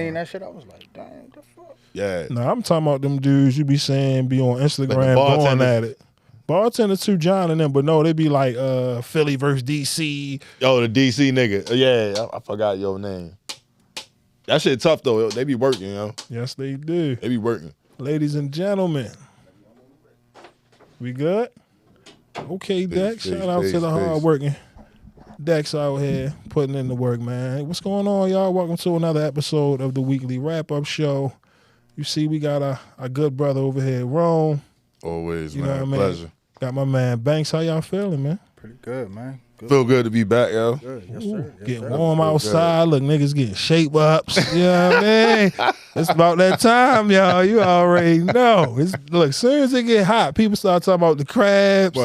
Saying that shit, I was like, damn, what the fuck? Yeah. Nah, I'm talking about them dudes you be saying be on Instagram going bartenders. at it. Bartenders too, John and them, but no, they be like Philly versus DC. Yo, the DC nigga. Yeah, I forgot your name. That shit tough though. They be working, yo. Yes, they do. They be working. Ladies and gentlemen, we good? Okay, Dex. Shout out to the hard-working Dex out here putting in the work, man. What's going on, y'all? Welcome to another episode of the weekly wrap-up show. You see, we got a good brother over here, Rome. Always, You man. know what I mean? Pleasure. Got my man Banks. How y'all feeling, man? Pretty good, man. Good. Feel good to be back, yo. Good. Yes, Ooh, sir. Yes, getting sir. warm outside. Look, niggas getting shape-ups. You know what I mean? It's about that time, y'all. You already know. Look, as soon as it get hot, people start talking about the crabs.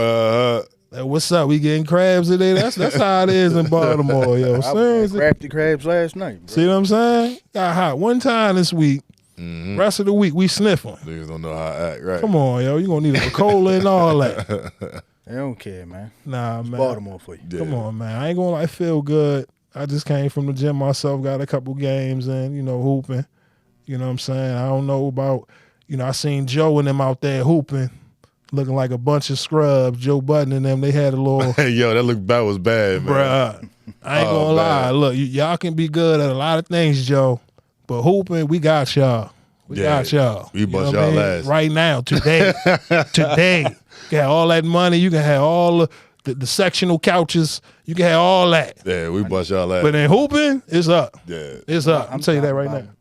What's up? We getting crabs today? That's how it is in Baltimore, yo. I was crafty crabs last night, bro. See what I'm saying? Got hot one time this week. Mm-hmm. Rest of the week, we sniffing. Niggas don't know how to act, right? Come on, yo. You gonna need a cola and all that. They don't care, man. Nah, It's man. Baltimore for you. Yeah. Come on, man. I ain't gonna lie, I feel good. I just came from the gym myself, got a couple games and, hooping. You know what I'm saying? I don't know about, I seen Joe and them out there hooping, looking like a bunch of scrubs. Joe Budden and them, they had a little... Yo, that was bad, man. Bruh, I ain't gonna lie. Look, y'all can be good at a lot of things, Joe, but hooping, we got y'all. We got y'all. We bust y'all ass. Right now, today. Today. You can have all that money. You can have all the sectional couches. You can have all that. Yeah, we bust y'all ass. But then hooping, it's up. Yeah. It's up. I'm telling you that right about now.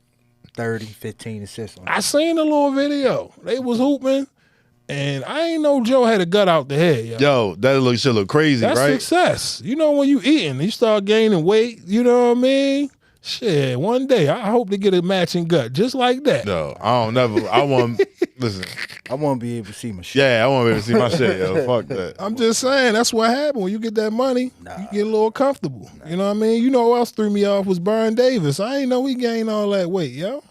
30, 15 assists on I seen the little video. They was hooping, and I ain't know Joe had a gut out the head, yo. Yo, that shit look crazy, That's right? success. When you eating, you start gaining weight, you know what I mean? Shit, one day, I hope to get a matching gut just like that. No, I want, listen. I want to be able to see my shit. Yeah, I want to be able to see my shit, yo. Fuck that. I'm just saying, that's what happened. When you get that money, you get a little comfortable. You know what I mean? You know who else threw me off was Burn Davis. I ain't know he gained all that weight, yo.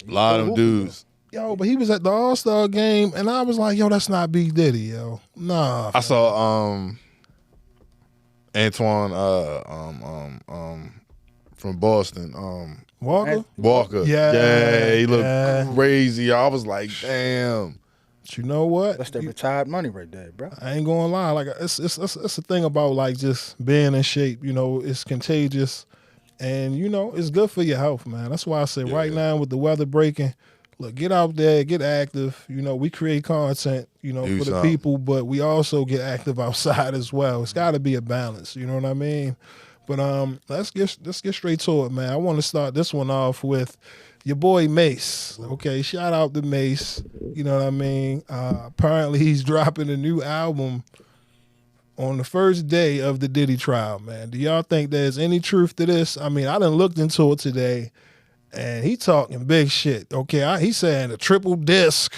A lot of them dudes. Yo, but he was at the All-Star game, and I was like, yo, that's not B. Diddy, yo. Nah. I saw Antoine from Boston. Walker? Yeah, he looked crazy. I was like, damn. But you know what? That's that retired money right there, bro. I ain't gonna lie. Like it's the thing about like just being in shape. It's contagious, and it's good for your health, man. That's why I say right now with the weather breaking, look, get out there, get active. We create content, for the people, but we also get active outside as well. It's got to be a balance. You know what I mean? But let's get straight to it, man. I want to start this one off with your boy Mase. Okay, shout out to Mase. You know what I mean? Apparently he's dropping a new album on the first day of the Diddy trial, man. Do y'all think there's any truth to this? I mean, I done looked into it today, and he talking big shit. Okay, he's saying a triple disc.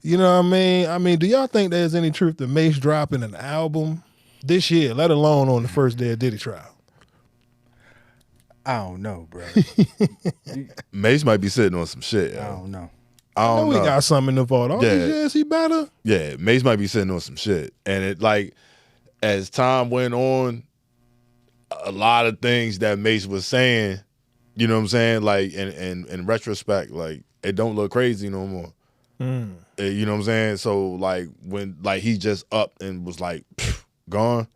You know what I mean? I mean, do y'all think there's any truth to Mase dropping an album this year, let alone on the first day of Diddy trial? I don't know, bro. Mase might be sitting on some shit, yo. I don't know. I don't know. He got something in the vault. All these years he better. Yeah, Mase might be sitting on some shit. And it as time went on, a lot of things that Mase was saying, you know what I'm saying? Like in retrospect, like it don't look crazy no more. You know what I'm saying? So like when he just up and was like gone.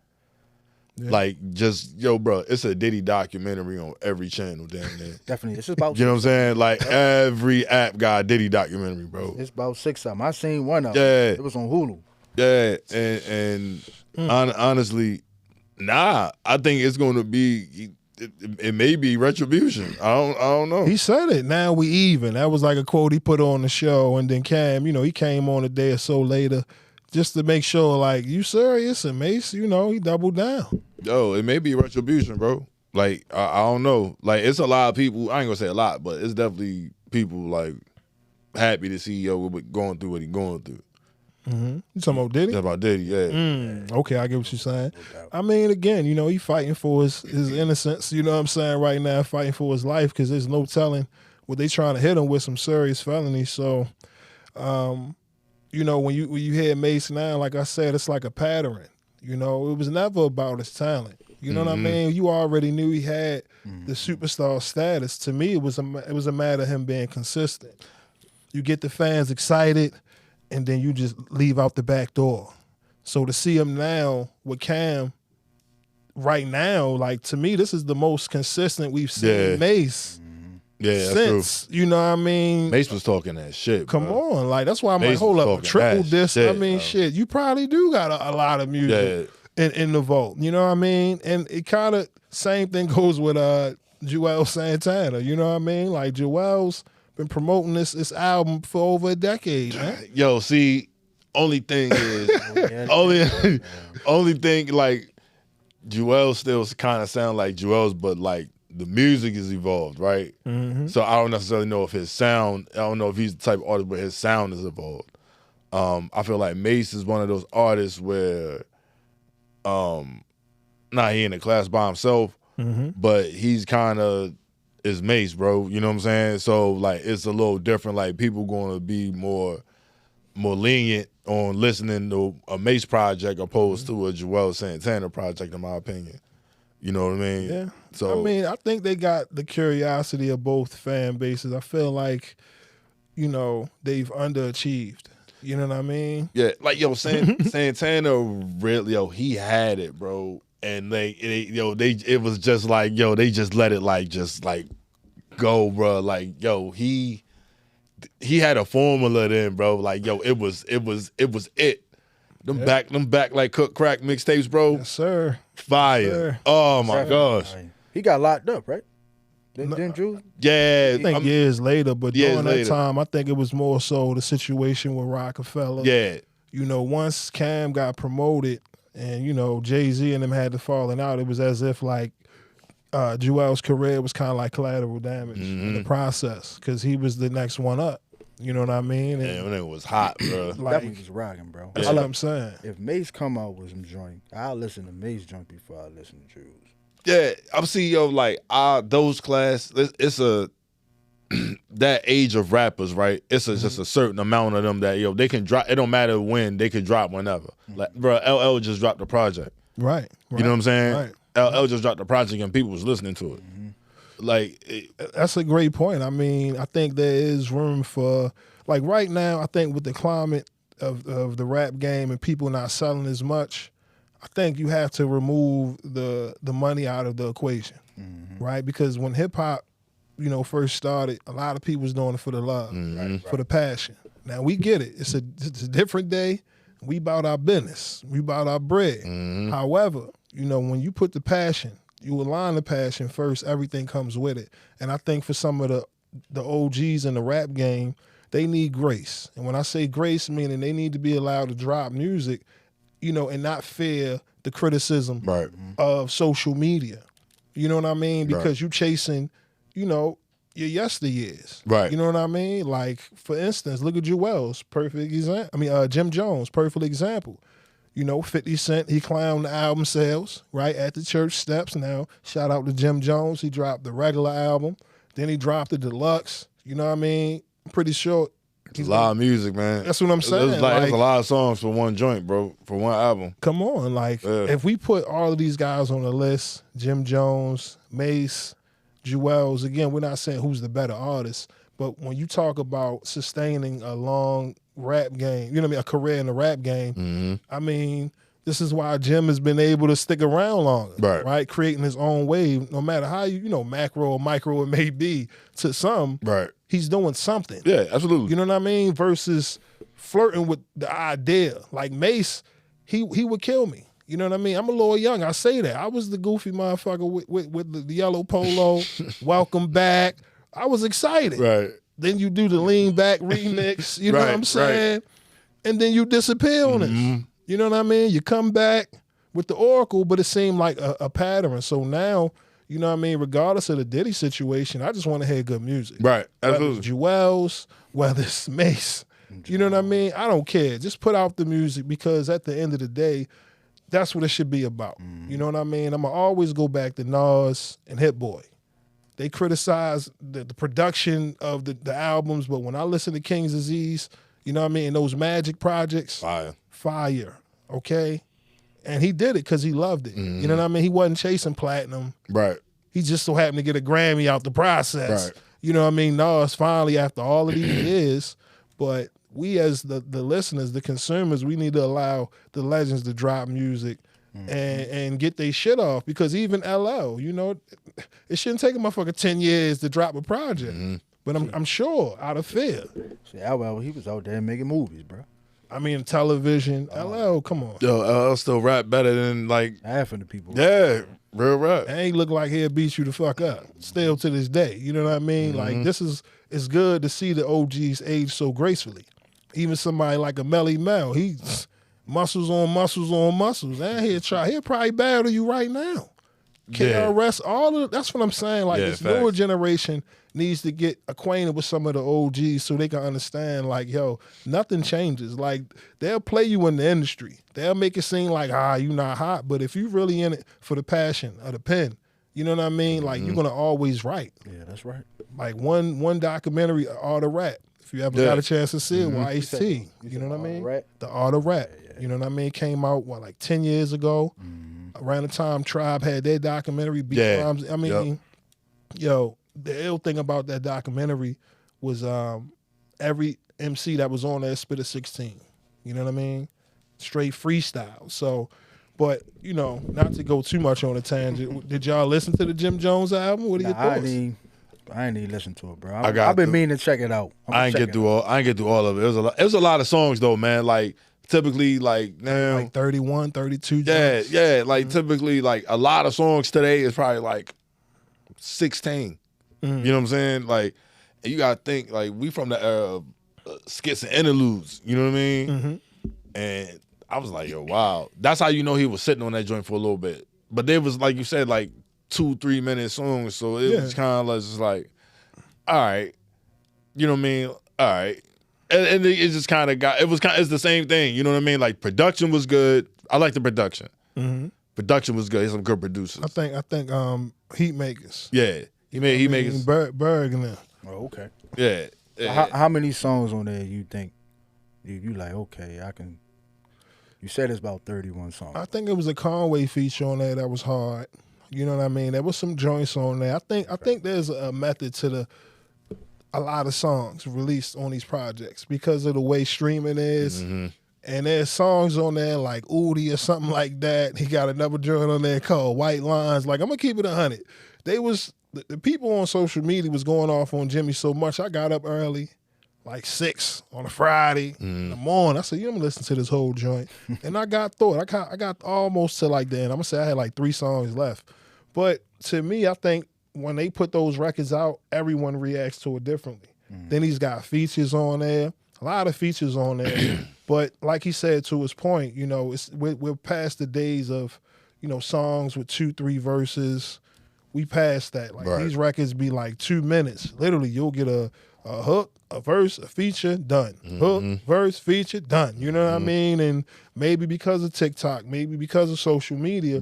Yeah. Like just bro, it's a Diddy documentary on every channel down there. Definitely, it's about you know what I'm saying? Like every app got a Diddy documentary, bro. It's about 6 of them. I seen one of them. Yeah, it was on Hulu. Yeah, and honestly, I think it's going to be. It may be retribution. I don't know. He said it. Now we even. That was like a quote he put on the show, and then Cam, he came on a day or so later. Just to make sure, like, you serious? And Mase, he doubled down. Yo, it may be retribution, bro. Like, I don't know. Like, it's a lot of people. I ain't gonna say a lot, but it's definitely people like happy to see going through what he going through. Mm-hmm. You talking about Diddy? Talking about Diddy, yeah. Okay, I get what you're saying. I mean, again, he fighting for his innocence. You know what I'm saying? Right now, fighting for his life because there's no telling what they trying to hit him with some serious felonies. So, when you hear Mase now, like I said, it's like a pattern. It was never about his talent. You know what I mean? You already knew he had the superstar status. To me, it was a matter of him being consistent. You get the fans excited, and then you just leave out the back door. So to see him now with Cam, right now, like to me, this is the most consistent we've seen Mase. Yeah, that's since, true. You know what I mean? Mase was talking that shit, Come bro. on, like that's why I'm Mase like, hold was up, talking triple that this. shit, I mean, bro. shit, you probably do got a lot of music in the vault. You know what I mean? And it kind of same thing goes with Joel Santana. You know what I mean? Like Joel's been promoting this album for over a decade, man. Yo, see, only thing is, only thing like Joel still kind of sound like Joel's, but like the music is evolved, right? Mm-hmm. So I don't necessarily know if his sound. I don't know if he's the type of artist, but his sound is evolved. I feel like Mase is one of those artists where, he in a class by himself, but he's kind of is Mase, bro. You know what I'm saying? So like it's a little different. Like people going to be more lenient on listening to a Mase project opposed to a Joel Santana project, in my opinion. You know what I mean? Yeah. So I mean, I think they got the curiosity of both fan bases. I feel like, you know, they've underachieved. You know what I mean? yeah, like yo, Santana really, he had it, bro. And it was just like, they just let it just go, bro. Like, he had a formula then, bro. Like, it was it. Them back like cook crack mixtapes, bro. Yes, sir. Fire. Yes, sir. Oh my gosh. He got locked up, right? Didn't Drew? Yeah. I think years later, but years during that later. time, I think it was more so the situation with Rockefeller. Yeah. You know, once Cam got promoted and, you know, Jay-Z and them had to falling out, it was as if like Joel's career was kind of like collateral damage in the process because he was the next one up. You know what I mean? And it was hot, bro. That was just rocking, bro. That's what I'm saying. If Mase come out with some joint, I'll listen to Mase joint before I listen to Drew's. Yeah, I'm seeing those class. It's a that age of rappers, right? It's just a certain amount of them that they can drop. It don't matter when they can drop whenever. Like, bro, LL just dropped the project. Right. You know what I'm saying? Right. LL just dropped the project and people was listening to it. That's a great point. I mean, I think there is room for, like right now, I think with the climate of the rap game and people not selling as much, I think you have to remove the money out of the equation, right? Because when hip hop, first started, a lot of people was doing it for the love, for the passion. Now we get it. It's a different day. We about our business. We about our bread. However, when you put the passion, you align the passion first, everything comes with it. And I think for some of the OGs in the rap game, they need grace. And when I say grace, meaning they need to be allowed to drop music, and not fear the criticism of social media. You know what I mean? Because you chasing, your yesteryears. Right. You know what I mean? Like, for instance, look at Joel's perfect example. I mean, Jim Jones, perfect example. 50 Cent, he clowned the album sales, right, at the church steps. Now, shout out to Jim Jones. He dropped the regular album. Then he dropped the deluxe. You know what I mean? I'm pretty sure. It's a lot of music, man. That's what I'm saying. It's a lot of songs for one joint, bro, for one album. Come on. If we put all of these guys on the list, Jim Jones, Mase, Joel's, again, we're not saying who's the better artist, but when you talk about sustaining a long rap game, a career in the rap game, I mean, this is why Jim has been able to stick around longer, right? Creating his own wave, no matter how macro or micro it may be to some, he's doing something. Yeah, absolutely. You know what I mean? Versus flirting with the idea. Like Mase, he would kill me. You know what I mean? I'm a little young. I say that. I was the goofy motherfucker with the yellow polo. Welcome back. I was excited. Right. Then you do the lean back remix. You know what I'm saying? And then you disappear on us. You know what I mean? You come back with the Oracle, but it seemed like a pattern. So now, you know what I mean? Regardless of the Diddy situation, I just want to hear good music. Right. Absolutely. Whether it's Joel's, whether it's Mase. You know what I mean? I don't care. Just put out the music because at the end of the day, that's what it should be about. You know what I mean? I'm going to always go back to Nas and Hit Boy. They criticize the production of the albums, but when I listen to King's Disease, you know what I mean? Those Magic projects, fire, okay? And he did it because he loved it. You know what I mean? He wasn't chasing platinum. Right. He just so happened to get a Grammy out the process. Right. You know what I mean? No, it's finally after all of these years, but we as the listeners, the consumers, we need to allow the legends to drop music and get their shit off, because even LL, you know, it shouldn't take a motherfucker 10 years to drop a project. But I'm sure out of fear. See, well, he was out there making movies, bro. I mean, television, LL, come on. Yo, LL still rap better than like Half of the people. yeah, real rap. It ain't look like he'll beat you the fuck up. Still to this day. You know what I mean? Like, it's good to see the OGs age so gracefully. Even somebody like a Melly Mel, he's muscles on muscles on muscles. And he'll probably battle you right now. KRS, that's what I'm saying. Like, this newer generation needs to get acquainted with some of the OGs so they can understand, like, yo, nothing changes. Like, they'll play you in the industry. They'll make it seem like, you not hot. But if you really in it for the passion of the pen, you know what I mean? Like, you're going to always write. Yeah, that's right. Like, one documentary, Art of Rap. If you ever got a chance to see it, YHT. You know what I mean? The Art of Rap. You know what I mean? Came out, like 10 years ago. Around the time Tribe had their documentary, Rhymes. I mean, yo, the ill thing about that documentary was every MC that was on there spit a 16. You know what I mean? Straight freestyle. So, but, you know, not to go too much on a tangent, did y'all listen to the Jim Jones album? What are your thoughts? I ain't even listen to it, bro. I've been meaning to check it out. I ain't get through all of it. It was a lot of songs though, man. Like typically like now like 31, 32 jams. Yeah. Like typically like a lot of songs today is probably like 16. You know what I'm saying? Like, and you gotta think like we from the era of skits and interludes. You know what I mean? And I was like, yo, wow. That's how you know he was sitting on that joint for a little bit. But there was, like you said, like 2-3 minute songs, so it was kind of just like, all right, you know what I mean? All right, and it just kind of it's the same thing, you know what I mean? Like production was good. I like the production. Production was good. He's some good producers. I think Heat Makers. Yeah, he made Berg and them. Oh, okay. Yeah. How many songs on there you think you like? Okay, I can. You said it's about 31 songs. I think it was a Conway feature on there that was hard. You know what I mean? There was some joints on there. I think there's a method to a lot of songs released on these projects because of the way streaming is. And there's songs on there like Oodie or something like that. He got another joint on there called White Lines. Like, I'm gonna keep it 100. The people on social media was going off on Jimmy so much. I got up early, like 6 on a Friday in the morning. I said, I'm gonna listen to this whole joint. And I got through it. I got almost to like the end. I'm gonna say I had like 3 songs left. But to me, I think when they put those records out, everyone reacts to it differently. Then he's got features on there, a lot of features on there. But like he said, to his point, you know, we're past the days of, you know, songs with 2-3 verses. We passed that. Like these records be like 2 minutes. Literally, you'll get a hook, a verse, a feature, done. Hook, verse, feature, done. You know what I mean? And maybe because of TikTok, maybe because of social media,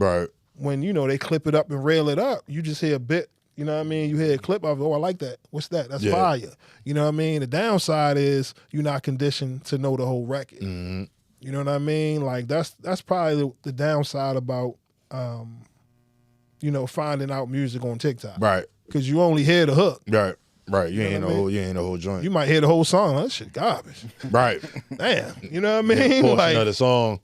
when, you know, they clip it up and rail it up, you just hear a bit, you know what I mean? You hear a clip of, I like that. What's that? That's fire. You know what I mean? The downside is you're not conditioned to know the whole record. You know what I mean? Like, that's probably the downside about, you know, finding out music on TikTok. Right. Because you only hear the hook. Right. You ain't the whole joint. You might hear the whole song. That shit garbage. Right. Damn. You know what I mean? Portion like, of the song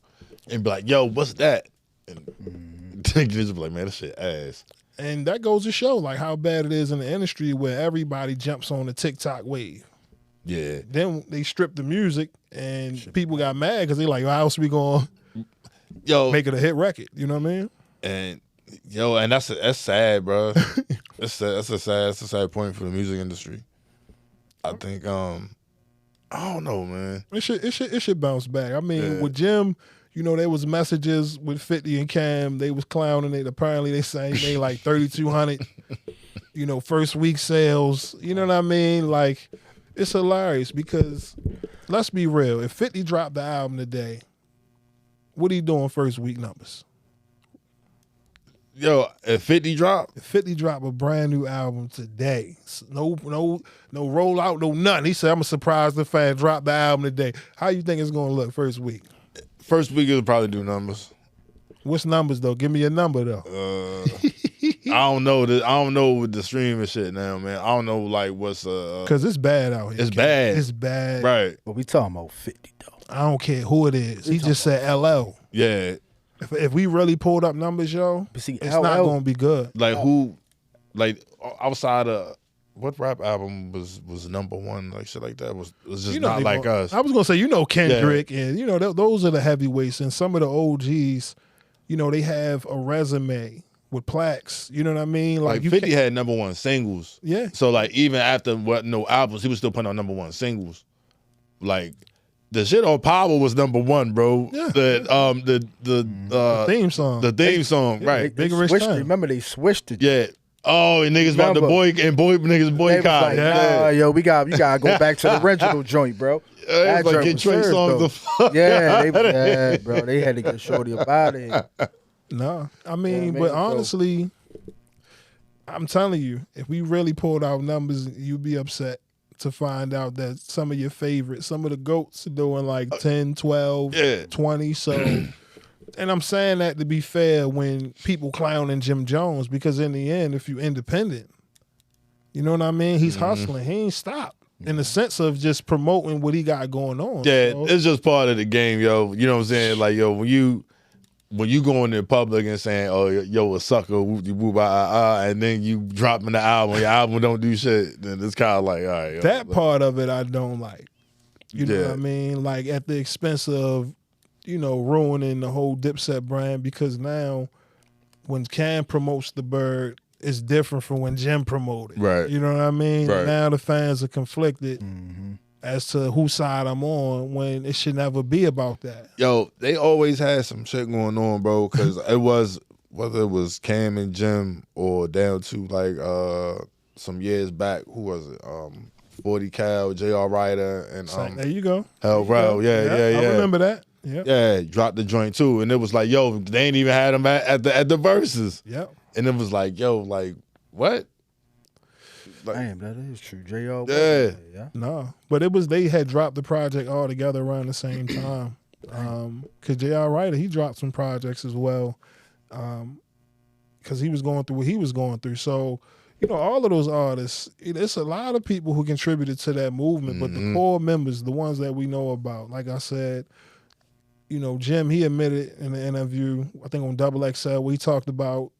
and be like, yo, what's that? And just be like, man, that shit ass. And that goes to show like how bad it is in the industry where everybody jumps on the TikTok wave. Yeah. Then they stripped the music and people got mad because they like, how else we gonna make it a hit record? You know what I mean? And and that's sad, bro. That's a sad point for the music industry. I think I don't know, man. It should bounce back. I mean, with Jim, you know, there was messages with 50 and Cam. They was clowning it. Apparently, they saying they like 3,200. You know, first week sales. You know what I mean? Like, it's hilarious because let's be real. If 50 dropped the album today, what are you doing first week numbers? Yo, if 50 drop? If 50 drop a brand new album today, no rollout, no nothing. He said, I'm surprised the fan dropped the album today. How you think it's going to look first week? First week it'll probably do numbers. What's numbers, though? Give me a number, though. I don't know. I don't know with the streaming shit now, man. I don't know like what's Because it's bad out here. It's bad. It's bad. Right. But we talking about 50 though. I don't care who it is. He just said LL. Yeah. If we really pulled up numbers, yo, But see, it's not going to be good. Like who, like outside of what rap album was number one, like shit like that was just not like us. I was going to say, Kendrick and, those are the heavyweights. And some of the OGs, they have a resume with plaques. You know what I mean? Like 50 had number one singles. Yeah. So like even after no albums, he was still putting out number one singles. Like the shit on Power was number one, bro. Yeah. The theme song. The theme song, right. Big Rich Time. Remember they switched it. Yeah. Oh, and niggas about to niggas boycott. Like, nah, yo, you gotta go back to the original joint, bro. That like get Trey songs the fuck. Yeah, bro. They had to get Shorty up out of here. No, I mean, but honestly, I'm telling you, if we really pulled out numbers, you'd be upset to find out that some of your favorites, some of the GOATs are doing like 10, 12, 20. So, and I'm saying that to be fair when people clowning Jim Jones, because in the end, if you're independent, you know what I mean? He's hustling. He ain't stopped. In the sense of just promoting what he got going on. Yeah, it's just part of the game, yo. You know what I'm saying? Like, yo, when you going in public and saying, "Oh, yo, a sucker," and then you dropping the album, your album don't do shit, then it's kind of like, all right. Yo, that part of it I don't like. You know what I mean? Like at the expense of, ruining the whole Dipset brand, because now when Cam promotes the Bird, it's different from when Jim promoted. Right. You know what I mean? Right. Now the fans are conflicted as to whose side I'm on, when it should never be about that. Yo, they always had some shit going on, bro, because it was, whether it was Cam and Jim or down to like some years back, who was it? 40 Cal, J.R. Ryder, and There you go. Hell Rel. Yeah. I remember that. Yep. Yeah, dropped the joint too. And it was like, yo, they ain't even had him at the verses. Yep. And it was like, yo, like, what? Like, Damn, that is true. J.R. Yeah. No, but they had dropped the project all together around the same time. Because J.R. Ryder, he dropped some projects as well. Because he was going through what he was going through. So, all of those artists, it's a lot of people who contributed to that movement, but the core members, the ones that we know about, like I said, Jim, he admitted in the interview, I think on Double XL, where he talked about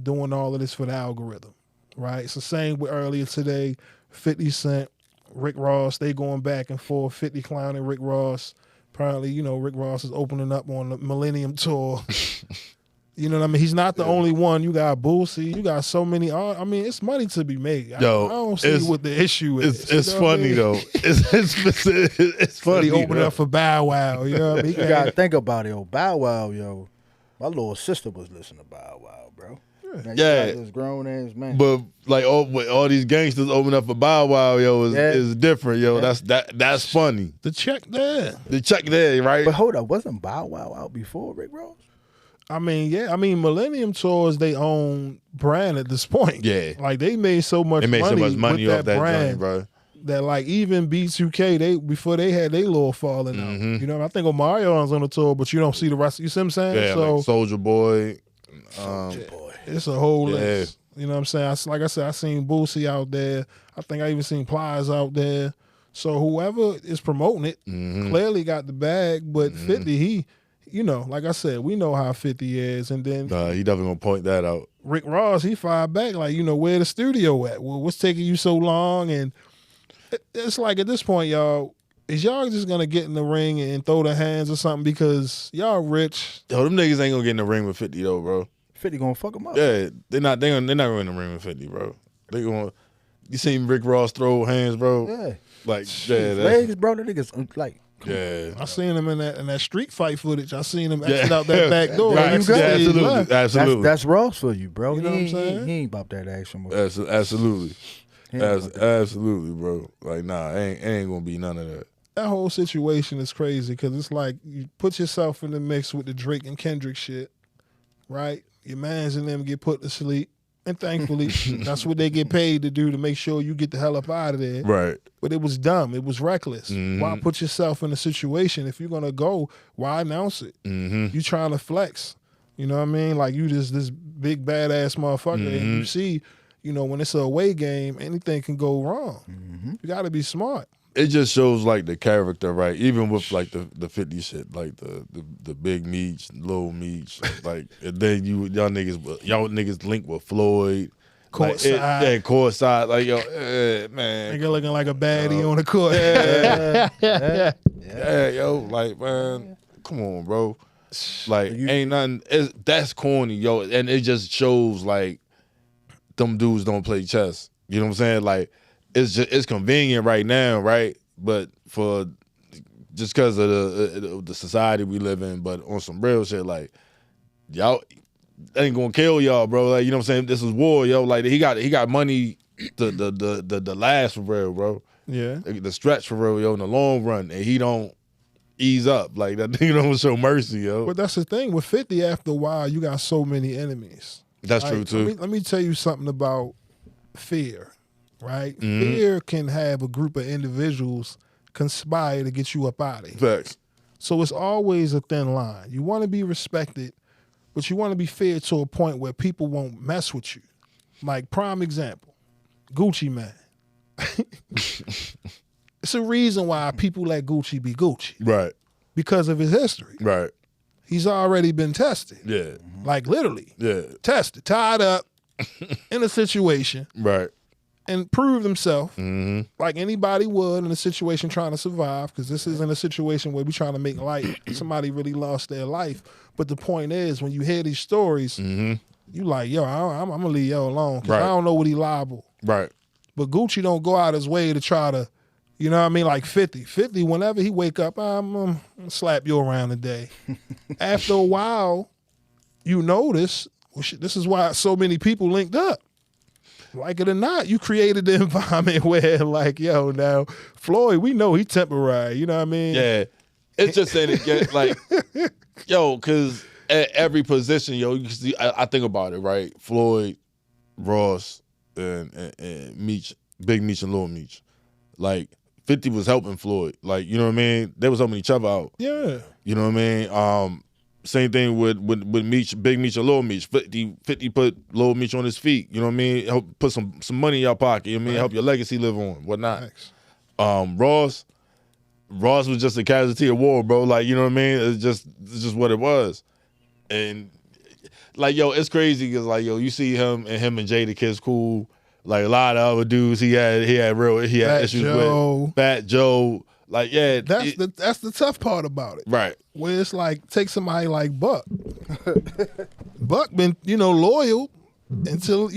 doing all of this for the algorithm, right? It's the same with earlier today, 50 Cent, Rick Ross, they going back and forth, 50 clowning Rick Ross. Apparently, Rick Ross is opening up on the Millennium Tour. You know what I mean? He's not the only one. You got Boosie. You got so many. I mean, it's money to be made. Yo, I don't see what the issue is. It's funny though. It's funny. He opened up for Bow Wow. You know what I mean? You gotta think about it, yo. Bow Wow, yo. My little sister was listening to Bow Wow, bro. Now, you got this grown ass man. But like all these gangsters open up for Bow Wow, yo, is different, yo. That's funny. The check there. The check there, right? But hold up, wasn't Bow Wow out before Rick Ross? I mean, yeah. I mean, Millennium Tour is their own brand at this point. Yeah. Like they made so much money off that brand, joint, bro. That like even B2K, before they had their little falling out. I think Omarion's on the tour, but you don't see the rest. You see what I'm saying? Yeah, so like Soulja Boy. It's a whole list. You know what I'm saying? Like I said, I seen Boosie out there. I think I even seen Plies out there. So whoever is promoting it clearly got the bag. But 50, he, like I said, we know how 50 is. And then he definitely gonna point that out. Rick Ross, he fired back like, where the studio at? Well, what's taking you so long? And it's like at this point, y'all, is y'all just gonna get in the ring and throw their hands or something because y'all rich? Yo, them niggas ain't gonna get in the ring with 50 though, bro. 50 gonna fuck him up. Yeah, they're not going in the ring with 50, bro. They going. You seen Rick Ross throw hands, bro? Yeah. Like legs, bro. The niggas like. Yeah, I seen him in that street fight footage. I seen him exit out that back door. Right. Absolutely. That's Ross for you, bro. You know what I'm saying? He ain't about that action. Absolutely, bro. Like, nah, ain't gonna be none of that. That whole situation is crazy because it's like you put yourself in the mix with the Drake and Kendrick shit, right? Your mans and them get put to sleep. And thankfully, that's what they get paid to do, to make sure you get the hell up out of there. Right. But it was dumb. It was reckless. Why put yourself in a situation? If you're going to go, why announce it? You trying to flex. You know what I mean? Like you just this big badass motherfucker, and you see, you know, when it's a away game, anything can go wrong. You got to be smart. It just shows like the character, right? Even with like the 50 shit, like the big meats, little meats, like and then y'all niggas link with Floyd. Courtside. Like, courtside. Like, yo, man. Nigga looking like a baddie on the court. Yeah, yo, like, man, come on, bro. Like, ain't nothing. That's corny, yo. And it just shows, like, them dudes don't play chess. You know what I'm saying? Like, it's convenient right now, right? But for just because of the society we live in, but on some real shit, like, y'all ain't gonna kill y'all, bro. Like, you know what I'm saying? This is war, yo. Like, he got money the last for real, bro. Yeah. The stretch for real, yo, in the long run, and he don't ease up. Like, that nigga don't show mercy, yo. But that's the thing. With 50, after a while, you got so many enemies. That's like, true, too. Let me tell you something about fear, right? Fear can have a group of individuals conspire to get you up out of here. Facts. So it's always a thin line. You want to be respected, but you want to be feared to a point where people won't mess with you. Like, prime example, Gucci Man. It's a reason why people let Gucci be Gucci. Right. Because of his history. Right. He's already been tested. Yeah. Like, literally. Yeah. Tested, tied up in a situation. Right. And proved himself like anybody would in a situation trying to survive, because this isn't a situation where we're trying to make light. Somebody really lost their life. But the point is, when you hear these stories, you like, yo, I'm going to leave yo alone, because I don't know what he liable. Right. But Gucci don't go out his way to try to, you know what I mean, like 50. 50, whenever he wake up, I'm going to slap you around today. After a while, you notice, well, shit, this is why so many people linked up. Like it or not, you created the environment where, like, yo, now, Floyd, we know he temporary, you know what I mean? Yeah. It's just saying it get like, yo, because at every position, yo, you can see, I think about it, right? Floyd, Ross, and Meech, Big Meech and Little Meech. Like, 50 was helping Floyd. Like, you know what I mean? They was helping each other out. Yeah. You know what I mean? Same thing with Meech, Big Meech and Little Meech. 50 put Little Meech on his feet. You know what I mean? Help put some money in your pocket. You know what I mean? Help your legacy live on, whatnot. Thanks. Ross was just a casualty of war, bro. Like, you know what I mean? It's just what it was. And like, yo, it's crazy because, like, yo, you see him and Jay the Kid's cool. Like, a lot of other dudes he had issues with. Fat Joe. Like, yeah. That's the tough part about it. Right. Where it's like, take somebody like Buck. Buck been, loyal until,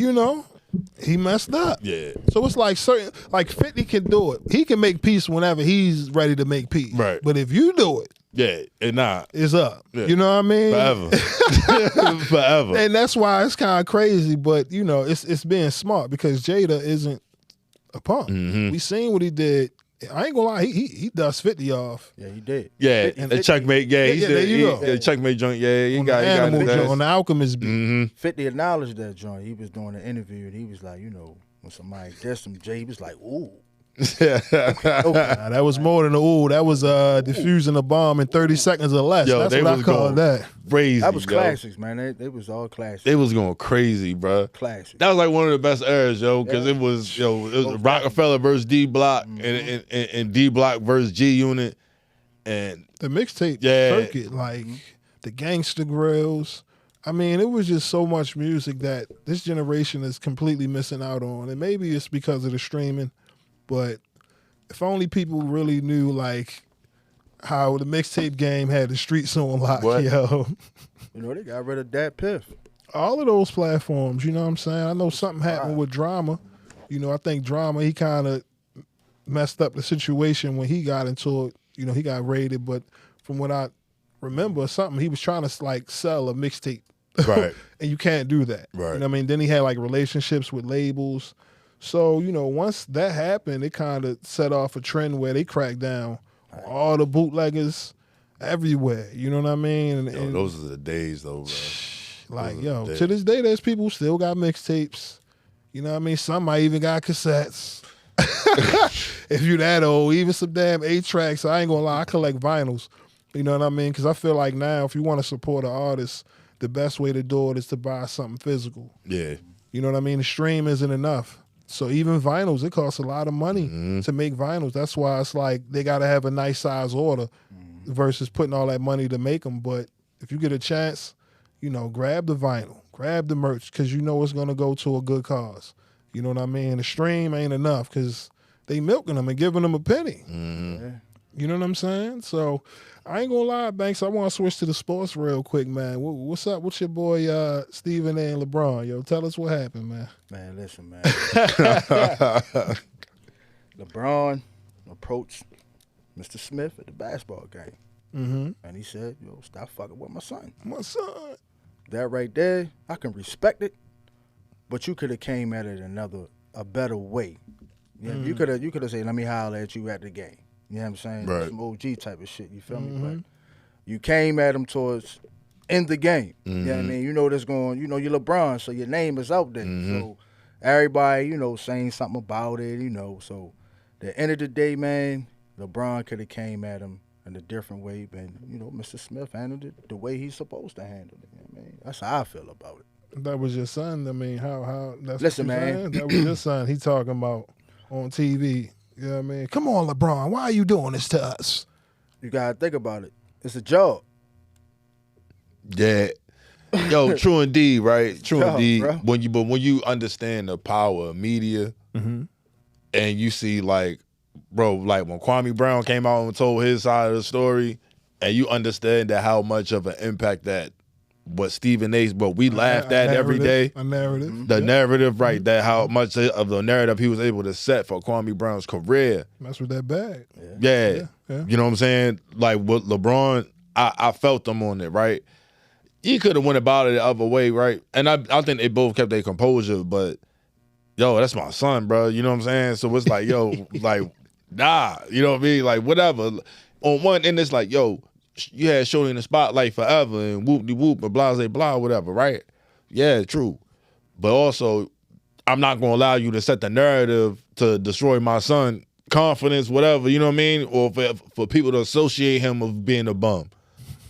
he messed up. Yeah. So it's like 50 can do it. He can make peace whenever he's ready to make peace. Right. But if you do it, yeah, it's up. Yeah. You know what I mean? Forever. Forever. And that's why it's kind of crazy, but it's being smart, because Jada isn't a punk. We seen what he did. I ain't gonna lie, he dust 50 off. Yeah, he did. Yeah, the checkmate. Yeah, he there you go. the checkmate joint. Yeah, he got on the Alchemist beat. 50 acknowledged that joint. He was doing an interview and he was like, when somebody dissed him, Jay, he was like, ooh. Nah, that was more than a ooh. That was defusing a bomb in 30 seconds or less. Yo, that's what I call that. Crazy. That was classics, man. They was all classics. They was going crazy, bro. Classics. That was like one of the best eras, yo, because it was Rockefeller versus D Block and D Block versus G Unit, and the mixtape circuit, like the Gangsta Grills. I mean, it was just so much music that this generation is completely missing out on, and maybe it's because of the streaming. But if only people really knew, like, how the mixtape game had the streets on lock, yo. They got rid of that Piff. All of those platforms, you know what I'm saying? I know something happened with Drama. I think Drama, he kind of messed up the situation when he got into it. He got raided, but from what I remember, he was trying to, like, sell a mixtape. Right. And you can't do that. Right. You know what I mean? Then he had, like, relationships with labels. So, once that happened, it kind of set off a trend where they cracked down on all the bootleggers everywhere. You know what I mean? And those are the days, though, bro. Like, to this day, there's people who still got mixtapes. You know what I mean? Some might even got cassettes. If you that old, even some damn 8-tracks. I ain't gonna lie, I collect vinyls. You know what I mean? Because I feel like now, if you want to support an artist, the best way to do it is to buy something physical. Yeah. You know what I mean? The stream isn't enough. So even vinyls, it costs a lot of money Mm-hmm. to make vinyls. That's why it's like they got to have a nice size order versus putting all that money to make them. But if you get a chance, you know, grab the vinyl, grab the merch, because you know it's going to go to a good cause. You know what I mean? The stream ain't enough because they milking them and giving them a penny. Mm-hmm. You know what I'm saying? So I ain't gonna lie, Banks. I want to switch to the sports real quick, man. What's up with your boy Stephen A. and LeBron? Yo, tell us what happened, man. Man, listen, man. LeBron approached Mr. Smith at the basketball game. Mm-hmm. And he said, yo, stop fucking with my son. My son. That right there, I can respect it, but you could have came at it a better way. Yeah, you could have said, let me holler at you at the game. You know what I'm saying? Right. Some OG type of shit, you feel me? But you came at him towards in the game. You know what I mean? You know this going, you know, you're LeBron, so your name is out there. So everybody, you know, saying something about it, you know. So the end of the day, man, LeBron could have came at him in a different way, but, you know, Mr. Smith handled it the way he's supposed to handle it. You know what I mean? That's how I feel about it. That was your son. I mean, how that's Listen, what you man. saying? That was your son. He talking about on TV. You know what I mean? Come on, LeBron. Why are you doing this to us? You got to think about it. It's a job. Yeah. Yo, true indeed, right? True Yo, indeed. bro. When you understand the power of media and you see like, bro, like when Kwame Brown came out and told his side of the story, and you understand that how much of an impact that what Stephen A. But we laughed at every day. A narrative. The narrative, right? That how much of the narrative he was able to set for Kwame Brown's career. That's with that bag. Yeah. Yeah. You know what I'm saying? Like with LeBron, I felt him on it, right? He could have went about it the other way, right? And I think they both kept their composure, but yo, that's my son, bro. You know what I'm saying? So it's like, yo, like, nah, you know what I mean? Like, whatever. On one end, it's like, yo, you had Shorty in the spotlight forever and whoop-de-whoop and blah, blah, blah, whatever, right? Yeah, true. But also, I'm not going to allow you to set the narrative to destroy my son confidence, whatever, you know what I mean? Or for people to associate him of being a bum.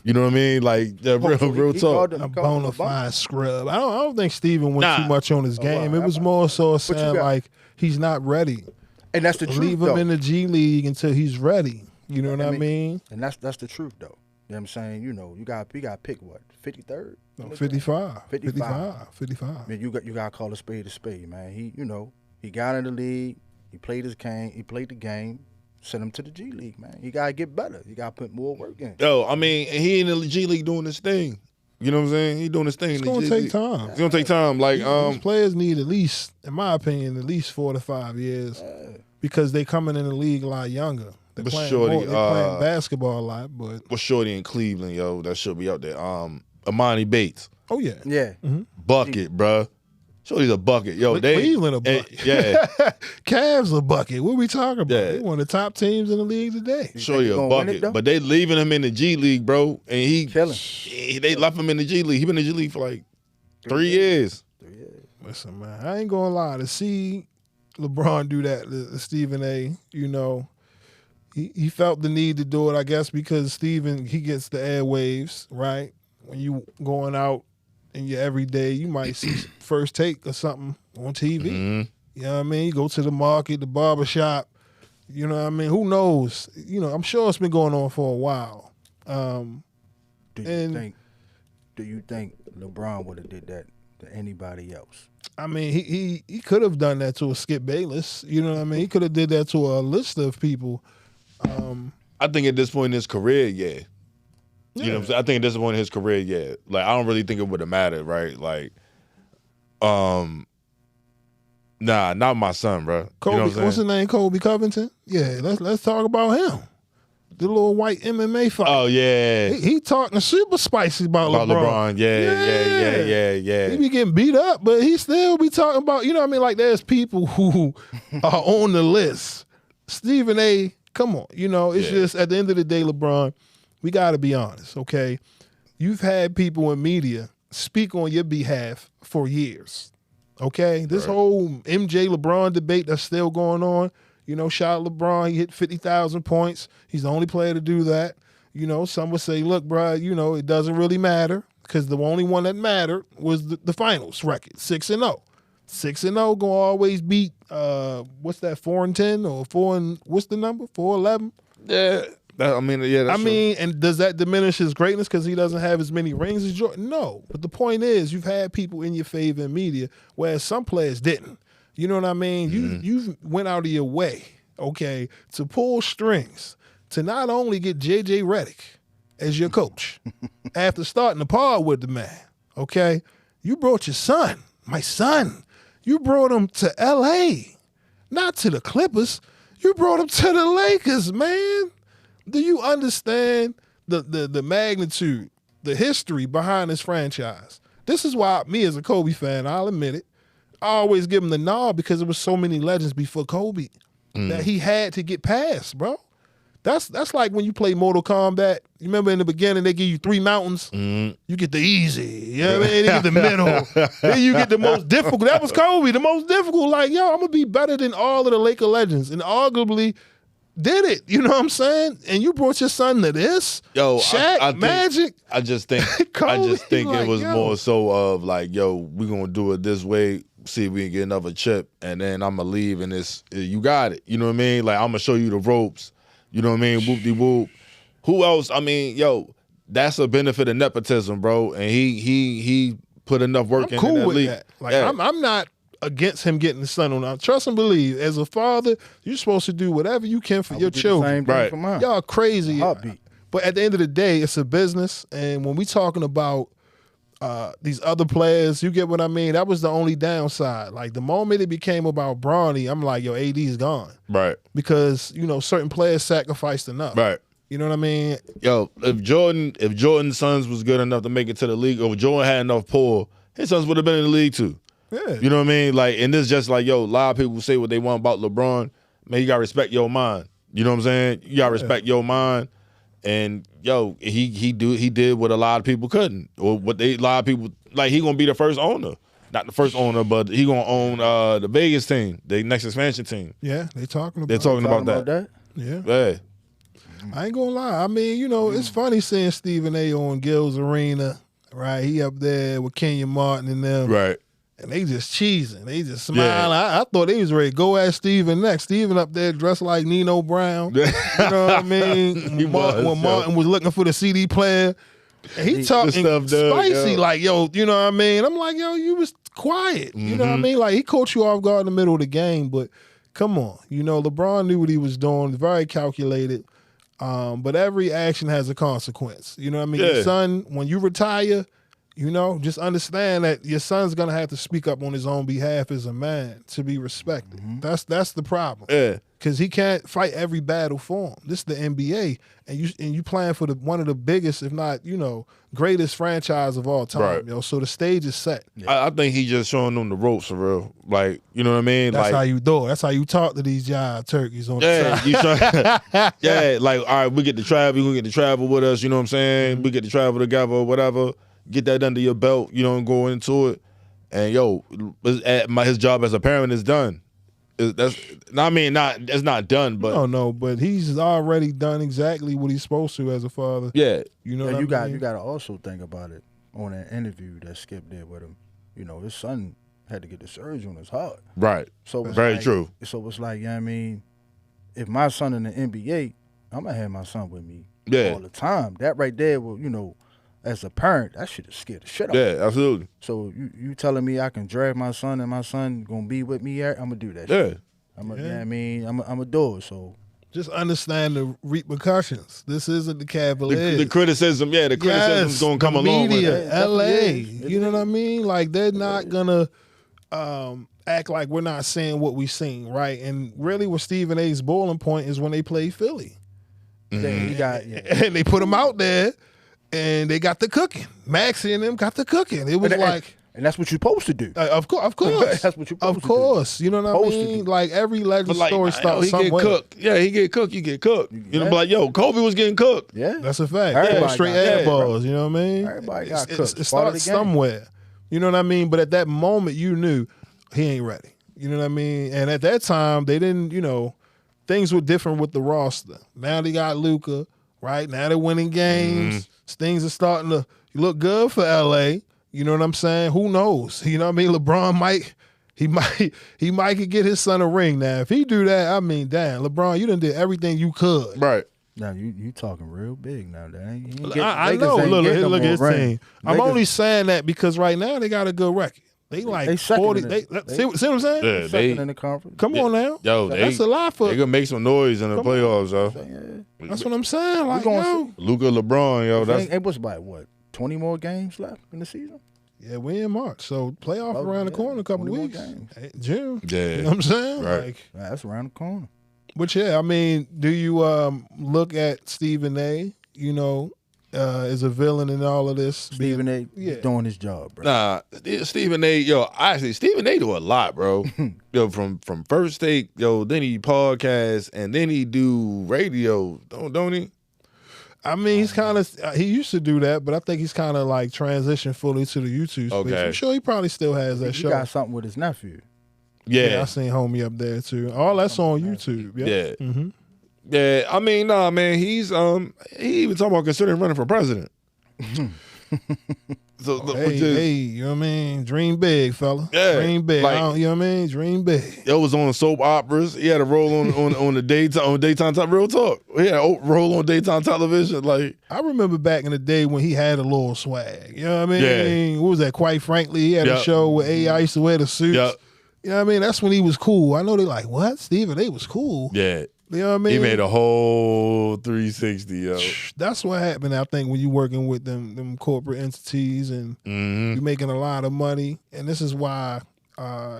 You know what I mean? Like, the real talk. A bona fide scrub. I don't think Steven went too much on his game. wow. It was more so you saying got- like he's not ready. And that's the truth, Leave him though. in the G League until he's ready. You know what I mean? And that's the truth, though. You know what I'm saying? You know, you got to pick what? 53rd? No, 55. 55. 55. I mean, you got to call a spade, man. He, you know, he got in the league. He played his game. He played the game. Send him to the G League, man. He got to get better. You got to put more work in. Yo, I mean, he in the G League doing his thing. You know what I'm saying? He doing his thing. It's in the going to G take League. time. It's gonna take time. Like, These players need at least, in my opinion, at least 4 to 5 years because they coming in the league a lot younger. They're But playing, shorty, they're playing basketball a lot, but what's Shorty in Cleveland, yo? That should be out there. Amani Bates, oh yeah. Yeah. bucket, bruh. Shorty's a bucket, yo. But They Cleveland a bucket. yeah. Cavs a bucket. What we talking about? Yeah. They one of the top teams in the league today. Shorty he a gonna win it, bucket, though? but they leaving him in the G League, bro, and Killing. they left him in the G League. He been in the G League for like 3 years. Listen, man, I ain't gonna lie. To see LeBron do that to Stephen A., you know, he felt the need to do it, I guess, because Stephen, he gets the airwaves, right? When you going out in your everyday, you might see First Take or something on TV. You know what I mean? You go to the market, the barber shop, you know what I mean? Who knows? You know, I'm sure it's been going on for a while. Do you think LeBron would have did that to anybody else? I mean, he could have done that to a Skip Bayless. You know what I mean? He could have did that to a list of people. I think at this point in his career, yeah. You know what I'm saying? I think at this point in his career, yeah. Like, I don't really think it would have mattered, right? Like, nah, not my son, bro. Kobe, you know what I'm what's saying? his name? Kobe Covington. Yeah, let's talk about him. The little white MMA fight. Oh, yeah. He talking super spicy about LeBron. Yeah. He be getting beat up, but he still be talking about, you know what I mean? Like, there's people who are on the list. Stephen A., come on. You know, it's just, at the end of the day, LeBron, we got to be honest, okay? You've had people in media speak on your behalf for years, okay? This whole MJ LeBron debate that's still going on, you know, shout out LeBron, he hit 50,000 points. He's the only player to do that. You know, some would say, look, bro, you know, it doesn't really matter because the only one that mattered was the finals record, 6-0. 6-0 gonna always beat what's that, 4-10 or 4 what's the number, 4-11? Yeah. That's true. And does that diminish his greatness because he doesn't have as many rings as Jordan? No. But the point is, you've had people in your favor in media, whereas some players didn't. You know what I mean? You went out of your way, okay, to pull strings to not only get J.J. Redick as your coach after starting the pod with the man, okay? You brought your son, my son. You brought him to L.A., not to the Clippers. You brought him to the Lakers, man. Do you understand the magnitude, the history behind this franchise? This is why me as a Kobe fan, I'll admit it, I always give him the nod because there was so many legends before Kobe that he had to get past, bro. That's like when you play Mortal Kombat. You remember in the beginning they give you 3 mountains. You get the easy, you know what I mean? They get the middle. Then you get the most difficult. That was Kobe, the most difficult. Like, yo, I'm gonna be better than all of the Laker legends, and arguably did it. You know what I'm saying? And you brought your son to this. Yo, Shaq, Magic. I just think Kobe, it was more so of like, yo, we're gonna do it this way. See if we can get another chip, and then I'm gonna leave, and you got it. You know what I mean? Like, I'm gonna show you the ropes. You know what I mean? Whoop-de-whoop. Who else? I mean, yo, that's a benefit of nepotism, bro. And he put enough work in that league. That. Like, yeah. I'm not against him getting the son on. Trust and believe. As a father, you're supposed to do whatever you can for your children. Same thing for mine. Y'all crazy. Heartbeat. But at the end of the day, it's a business. And when we talking about these other players, you get what I mean? That was the only downside. Like, the moment it became about Bronny, I'm like, yo, AD's gone. Right. Because, you know, certain players sacrificed enough. Right. You know what I mean? Yo, if Jordan's sons was good enough to make it to the league, or if Jordan had enough pull, his sons would have been in the league too. Yeah. You know what I mean? Like, and this just like, yo, a lot of people say what they want about LeBron. Man, you gotta respect your mind. You know what I'm saying? You gotta respect your mind. And yo, he did what a lot of people couldn't, or what a lot of people like. He gonna be the first owner, not the first owner, but he gonna own the Vegas team, the next expansion team. Yeah, they're talking about that. Yeah. I ain't gonna lie. I mean, you know, it's funny seeing Stephen A. on Gil's Arena, right? He up there with Kenyon Martin and them, right? And they just cheesing. They just smiling. Yeah. I thought they was ready to go at Steven next. Steven up there dressed like Nino Brown. You know what I mean? When Martin was looking for the CD player, and he talking spicy like, yo, you know what I mean? I'm like, yo, you was quiet. You know what I mean? Like, he caught you off guard in the middle of the game, but come on. You know, LeBron knew what he was doing. Very calculated. But every action has a consequence. You know what I mean? Your son, when you retire, you know, just understand that your son's gonna have to speak up on his own behalf as a man to be respected. That's the problem. Yeah, because he can't fight every battle for him. This is the NBA, and you playing for one of the biggest, if not, you know, greatest franchise of all time. Right. You know, so the stage is set. Yeah. I think he's just showing them the ropes for real. Like, you know what I mean? That's like, how you do it. That's how you talk to these jive turkeys on the side. Yeah, like, all right, we get to travel. You get to travel with us. You know what I'm saying? We get to travel together or whatever. Get that under your belt, you know, and go into it. And yo, his job as a parent is done. It's not done, but no, but he's already done exactly what he's supposed to as a father. Yeah, you know. And you got to also think about it on that interview that Skip did with him. You know, his son had to get the surgery on his heart. Right. So very true. So it's like, you know what I mean, if my son in the NBA, I'm gonna have my son with me all the time. That right there will, you know, as a parent, that shit is scared the shit out of me. Yeah, absolutely. So you telling me I can drive my son and my son gonna be with me here? I'm gonna do that shit. You know what I mean? I'm gonna do it. So just understand the repercussions. This isn't the Cavaliers. The criticism, the criticism's gonna come along with it. LA. You know what I mean? Like, they're not gonna act like we're not saying what we seen, right? And really what Stephen A's boiling point is when they play Philly. And they put him out there. And they got the cooking. Maxie and them got the cooking. It was and that's what you're supposed to do. Of course. That's what you're supposed to do. Of course. You know what I mean? Like, every legend story starts somewhere. He get cooked. Yeah, he get cooked. You get cooked. You know, like, yo, Kobe was getting cooked. Yeah. That's a fact. Straight air balls. You know what I mean? Everybody got cooked. It starts somewhere. You know what I mean? But at that moment, you knew he ain't ready. You know what I mean? And at that time, they didn't, you know, things were different with the roster. Now they got Luka, right? Now they're winning games. Things are starting to look good for LA. You know what I'm saying? Who knows? You know what I mean? LeBron might could get his son a ring now. If he do that, I mean, damn, LeBron, you done did everything you could. Right. Now you talking real big now. I know. Look at his team. I'm only saying that because right now they got a good record. They like 40. See what I'm saying? Yeah, second in the conference. Come on now. Yo, that's a lot for. They gonna make some noise in the playoffs, yo. That's what I'm saying. Like, yo, Luka, LeBron, yo. It was about what 20 more games left in the season. Yeah, we in March, so playoff around the corner, a couple of weeks. June. Yeah, you know what I'm saying? Right. Like, that's around the corner. But yeah, I mean, do you look at Stephen A? You know, as a villain in all of this? Stephen A. Doing his job, bro. Nah, Stephen A. Yo, actually, Stephen A. do a lot, bro. Yo, from First Take, yo, then he podcast, and then he do radio, don't he? I mean, he's kind of he used to do that, but I think he's kind of like transitioned fully to the YouTube space. Okay. I'm sure he probably still has that show. He got something with his nephew. Yeah, I seen homie up there too. All that's on YouTube. Yeah. Mm-hmm. Yeah, I mean, nah, man, he's he even talking about considering running for president. So hey, you know what I mean? Dream big, fella. Yeah, dream big. like, You know what I mean? Dream big. It was on soap operas. He had a role on the daytime real talk. He had a role on daytime television. Like, I remember back in the day when he had a little swag. You know what I mean? Yeah. What was that? Quite frankly, he had a show where AI used to wear the suits. Yep. You know what I mean? That's when he was cool. I know they like, what? Stephen A was cool. Yeah. You know what I mean? He made a whole 360, yo. That's what happened, I think, when you working with them corporate entities and you're making a lot of money. And this is why,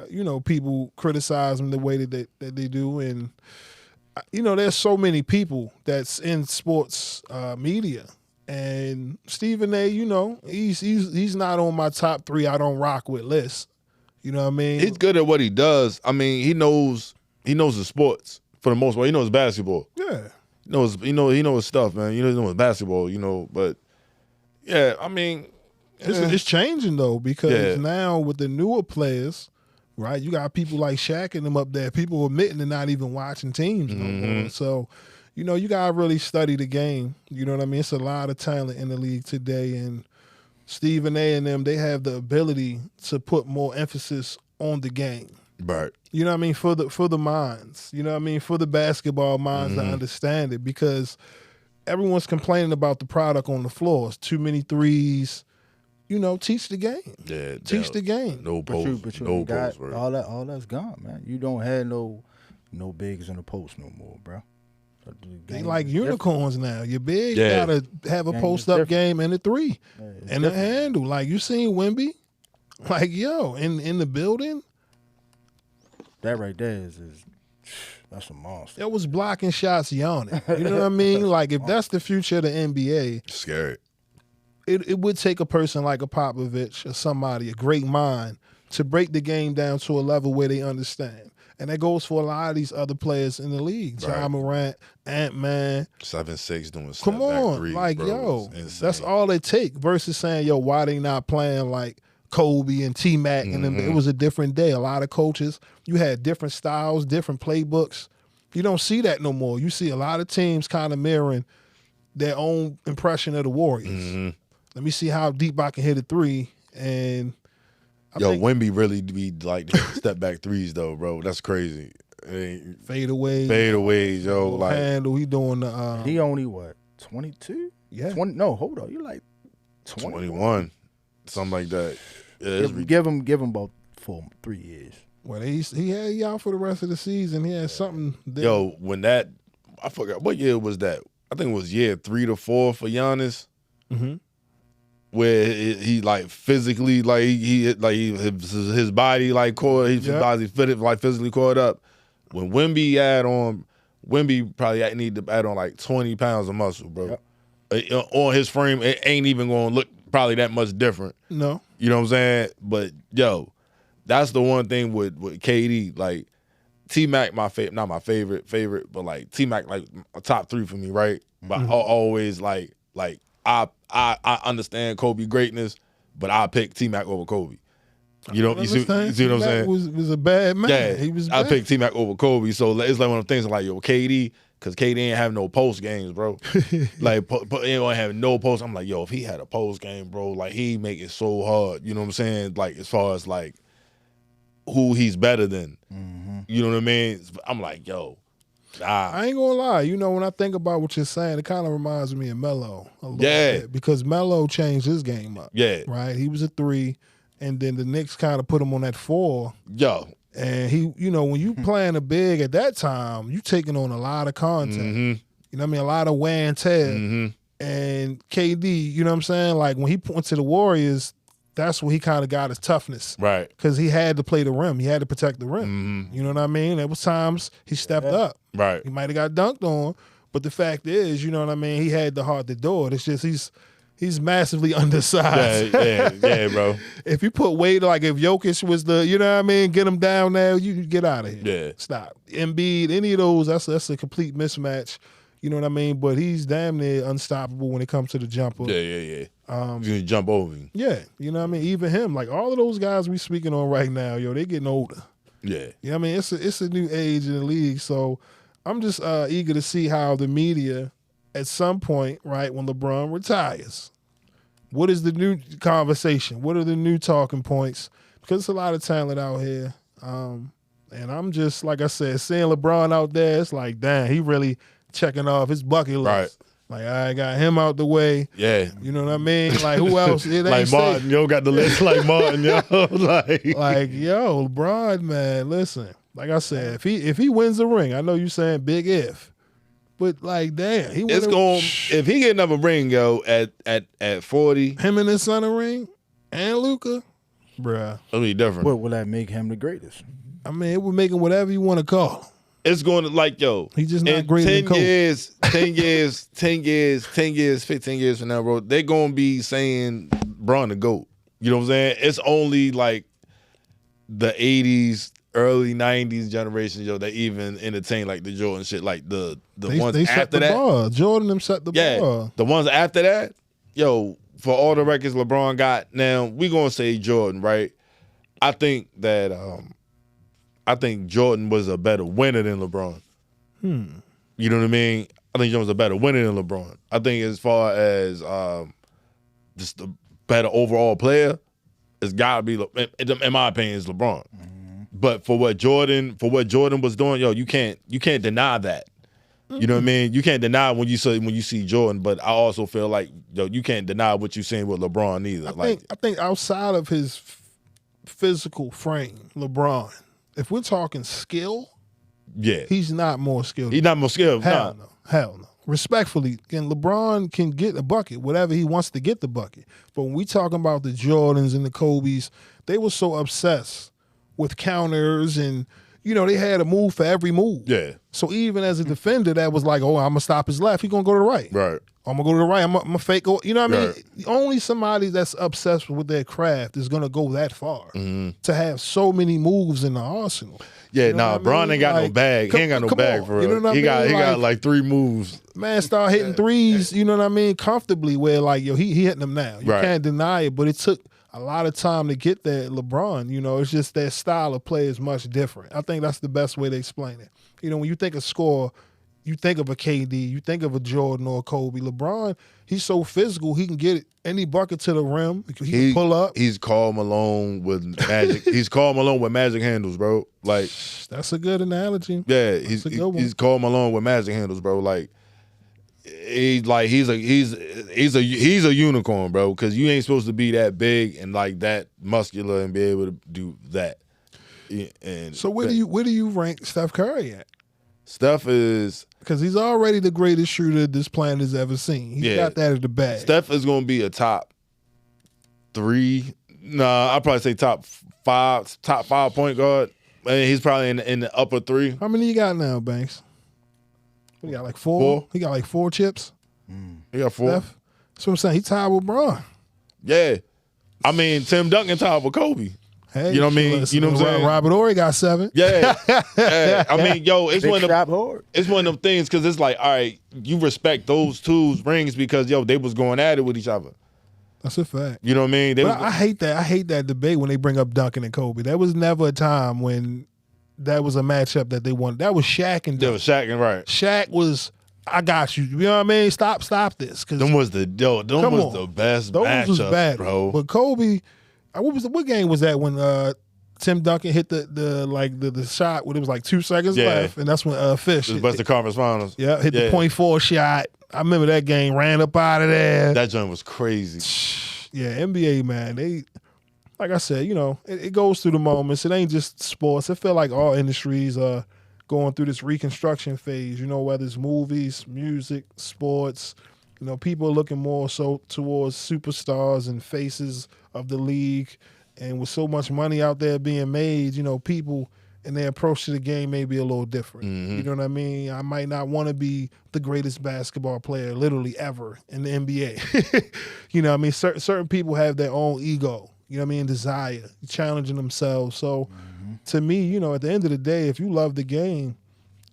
you know, people criticize him the way that they do. And, you know, there's so many people that's in sports media. And Stephen A., you know, he's not on my top 3 I don't rock with list. You know what I mean? He's good at what he does. I mean, he knows the sports. For the most part, he knows basketball. Yeah, he knows his stuff, man. He knows basketball, you know. But yeah, I mean, it's changing though because now with the newer players, right? You got people like Shaq and them up there. People admitting to not even watching teams no more. So, you know, you gotta really study the game. You know what I mean? It's a lot of talent in the league today, and Stephen A. and them, they have the ability to put more emphasis on the game. Right. You know what I mean? For the minds. You know what I mean? For the basketball minds to understand it, because everyone's complaining about the product on the floor. It's too many threes. You know, teach the game. Yeah. Teach the game. No post. But you no got post. all that's gone, man. You don't have no bigs in the post no more, bro. They like unicorns now. Your big gotta have a post up game and a 3 and a handle. Like you seen Wemby, like yo in the building. That right there is that's a monster. That was blocking shots yawning. You know what I mean? Like if that's the future of the NBA, scary. It would take a person like a Popovich or somebody, a great mind, to break the game down to a level where they understand. And that goes for a lot of these other players in the league. Right. Ja Morant, Ant-Man. 7'6" doing Come on. threes, like, bro. yo, that's all it take versus saying, yo, why they not playing like Kobe and T-Mac? And then it was a different day. A lot of coaches, you had different styles, different playbooks. You don't see that no more. You see a lot of teams kind of mirroring their own impression of the Warriors. Let me see how deep I can hit a 3. And I think Wemby really be like step back threes though, bro. That's crazy. fadeaways, yo. Like handle. He doing the. He only what 22? Yeah. 20? No, hold on. You like 21, something like that. Yeah, give him about 3 years. Well, he had out for the rest of the season. He had something. There. Yo, when that I forgot what year was that. I think it was year 3 to 4 for Giannis. Where he like physically like his body like caught his body fitted like physically caught up. When Wemby probably need to add on like 20 pounds of muscle, bro. On his frame, it ain't even gonna look probably that much different. No, you know what I'm saying? But yo, that's the one thing with KD. Like T-Mac, not my favorite, but like T-Mac like a top 3 for me, right? But I always like. I understand Kobe greatness, but I pick T-Mac over Kobe. You know, you see what I'm saying? Was a bad man. Yeah, he was. I bad. pick T-Mac over Kobe, so it's like one of the things like yo, KD because KD ain't have no post games, bro. Like, he don't have no post. I'm like, yo, if he had a post game, bro, like, he make it so hard. You know what I'm saying? Like, as far as, like, who he's better than. You know what I mean? I'm like, yo, I ain't gonna lie. You know, when I think about what you're saying, it kind of reminds me of Melo a little bit. Because Melo changed his game up. Yeah. Right? He was a 3, and then the Knicks kind of put him on that 4. Yo. And he, you know, when you playing a big at that time, you taking on a lot of contact. You know what I mean? A lot of wear and tear. And KD, you know what I'm saying? Like, when he went to the Warriors, that's where he kind of got his toughness. Right. Because he had to play the rim. He had to protect the rim. You know what I mean? There was times he stepped up. Right. He might have got dunked on, but the fact is, you know what I mean? He had the heart to do it. It's just he's massively undersized. Yeah, bro. If you put weight, like if Jokic was the, you know what I mean, get him down there, you get out of here. Yeah. Stop. Embiid, any of those, that's a complete mismatch. You know what I mean? But he's damn near unstoppable when it comes to the jumper. Yeah. He's gonna jump over you. Yeah, you know what I mean? Even him, like all of those guys we speaking on right now, yo, they getting older. Yeah. You know what I mean? It's a new age in the league. So I'm just eager to see how the media, at some point, right, when LeBron retires, what is the new conversation? What are the new talking points? Because there's a lot of talent out here. And I'm just, like I said, seeing LeBron out there, it's like, damn, he really checking off his bucket list. Right. Like, I got him out the way. Yeah. You know what I mean? Like, who else? It ain't like Martin, safe. yo, got the list like Martin, yo. Like, yo, LeBron, man, listen. Like I said, if he wins the ring, I know you saying big if. But like, damn, it's going. If he get another ring, yo, at 40, him and his son a ring, and Luka, bruh, it'll be different. What will that make him the greatest? I mean, it would make him whatever you want to call him. It's going to, like, yo, He's just not in great 10 in coach. years, 10 years, 15 years from now, bro, they're going to be saying Bron the GOAT. You know what I'm saying? It's only like the 80s, early 90s generation, yo, that even entertain like the Jordan shit. Like the ones they set after the that. bar. Jordan them set the Yeah, bar. the ones after that, yo, for all the records LeBron got, now we going to say Jordan, right? I think that Jordan was a better winner than LeBron. You know what I mean? I think Jordan was a better winner than LeBron. I think as far as just a better overall player, it's gotta be, in my opinion, it's LeBron. But for what Jordan was doing, yo, you can't deny that. You know what I mean? You can't deny when you see Jordan, but I also feel like, yo, you can't deny what you're seeing with LeBron either. I think outside of his physical frame, LeBron, if we're talking skill, yeah, he's not more skilled. He's not more skilled. Hell no. Respectfully, and LeBron can get a bucket, whatever he wants to get the bucket. But when we talking about the Jordans and the Kobes, they were so obsessed with counters and, you know, they had a move for every move. Yeah. So even as a defender, that was like, oh, I'm going to stop his left. He's going to go to the right. Right. I'm going to go to the right. I'm going to fake. You know what I mean? Right. Only somebody that's obsessed with their craft is going to go that far to have so many moves in the arsenal. Yeah, You know what I Bron mean? ain't got no Like, bag. He ain't got no bag on. for real. You know what I he got mean? like 3 moves. Man, start hitting threes, you know what I mean, comfortably, where like, yo, he hitting them now. You Right. can't deny it, but it took a lot of time to get there. LeBron, you know, it's just that style of play is much different. I think that's the best way to explain it. You know, when you think of score, you think of a KD, you think of a Jordan or a Kobe. LeBron, he's so physical, he can get any bucket to the rim. He can pull up. He's Karl Malone with magic. He's Karl Malone with magic handles, bro. Like, That's a good analogy. yeah, That's a good one. he's Karl Malone with magic handles, bro. Like, he's a unicorn, bro. Because you ain't supposed to be that big and like that muscular and be able to do that. And So where do you rank Steph Curry at? Steph is. Because he's already the greatest shooter this planet has ever seen. He's got that at the bag. Steph is going to be a top 3. Nah, I'd probably say top 5 point guard. And he's probably in the upper 3. How many you got now, Banks? He got like 4. 4. He got like 4 chips. He got 4. Steph. That's what I'm saying. He tied with Bron. Yeah. I mean, Tim Duncan tied with Kobe. Hey, You know what I mean? listen, You know what I'm saying? Robert Horry got 7. Yeah. Yeah. I mean, yo, it's Big one of shot them, hard. it's one of them things because it's like, all right, you respect those 2 rings because, yo, they was going at it with each other. That's a fact. You know what I mean? But I hate that. I hate that debate when they bring up Duncan and Kobe. There was never a time when that was a matchup that they wanted. That was Shaq and There Dunk. was Shaq and right. Shaq was, I got you. You know what I mean? Stop this. Them was the best Those matchups, was bad, bro. But Kobe, what game was that when Tim Duncan hit the shot when it was like 2 seconds left, and that's when Fish It was Western Conference Finals. hit the .4 shot. I remember that game, ran up out of there. That joint was crazy. Yeah, NBA, man, they, like I said, you know, it goes through the moments. It ain't just sports. I feel like all industries are going through this reconstruction phase, you know, whether it's movies, music, sports. You know, people are looking more so towards superstars and faces of the league. And with so much money out there being made, you know, people and their approach to the game may be a little different. You know what I mean? I might not want to be the greatest basketball player literally ever in the NBA. You know what I mean? Certain people have their own ego, you know what I mean, desire, challenging themselves. So to me, you know, at the end of the day, if you love the game,